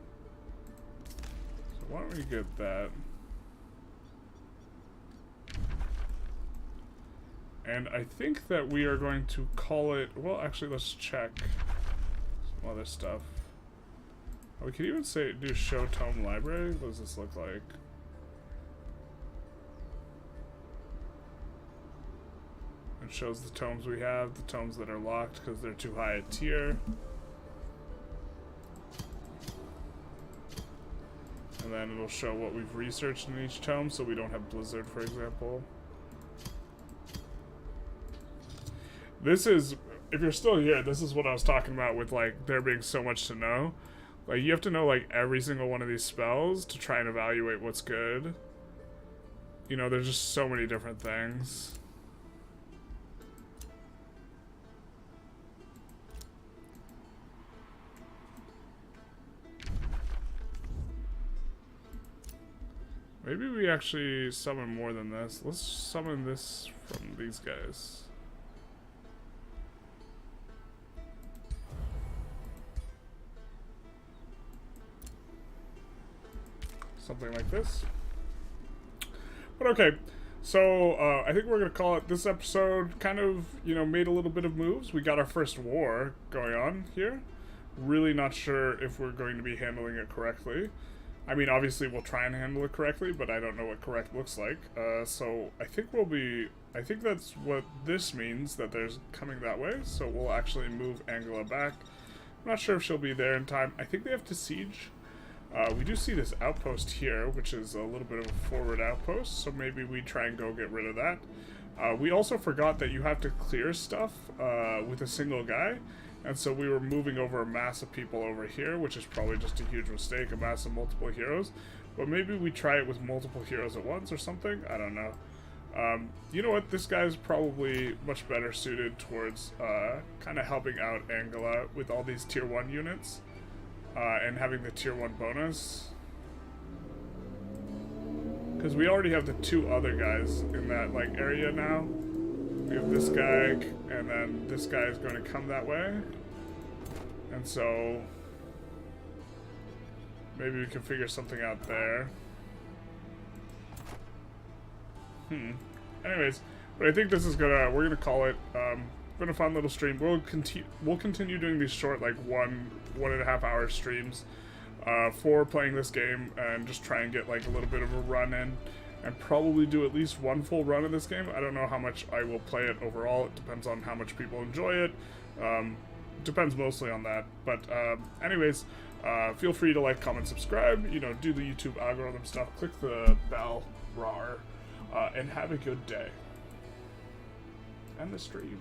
So why don't we get that? And I think that we are going to call it... Well, actually, let's check some other stuff. Oh, we could even say do show tome library. What does this look like? It shows the tomes we have, the tomes that are locked because they're too high a tier. And then it'll show what we've researched in each tome, so we don't have Blizzard, for example. This is, if you're still here, this is what I was talking about with, like, there being so much to know. Like, you have to know, like, every single one of these spells to try and evaluate what's good. You know, there's just so many different things. Maybe we actually summon more than this. Let's summon this from these guys. Something like this. But okay, so I think we're going to call it this episode. Kind of, you know, made a little bit of moves. We got our first war going on here. Really not sure if we're going to be handling it correctly. I mean, obviously we'll try and handle it correctly, but I don't know what correct looks like. So I think I think that's what this means, that there's coming that way. So we'll actually move Angela back. I'm not sure if she'll be there in time. I think they have to siege. We do see this outpost here, which is a little bit of a forward outpost. So maybe we try and go get rid of that. We also forgot that you have to clear stuff with a single guy. And so we were moving over a mass of people over here, which is probably just a huge mistake, a mass of multiple heroes. But maybe we try it with multiple heroes at once or something. I don't know. You know what? This guy's probably much better suited towards kind of helping out Angela with all these tier 1 units and having the tier 1 bonus. Because we already have the 2 other guys in that like area now. We have this guy, and then this guy is going to come that way. And so maybe we can figure something out there. Anyways, but I think this is we're gonna call it. Been a fun little stream. We'll continue doing these short, like 1.5 hour streams for playing this game, and just try and get like a little bit of a run in. And probably do at least one full run of this game. I don't know how much I will play it overall. It depends on how much people enjoy it. Depends mostly on that. But anyways, feel free to like, comment, subscribe. You know, do the YouTube algorithm stuff. Click the bell, rawr, and have a good day. end the stream.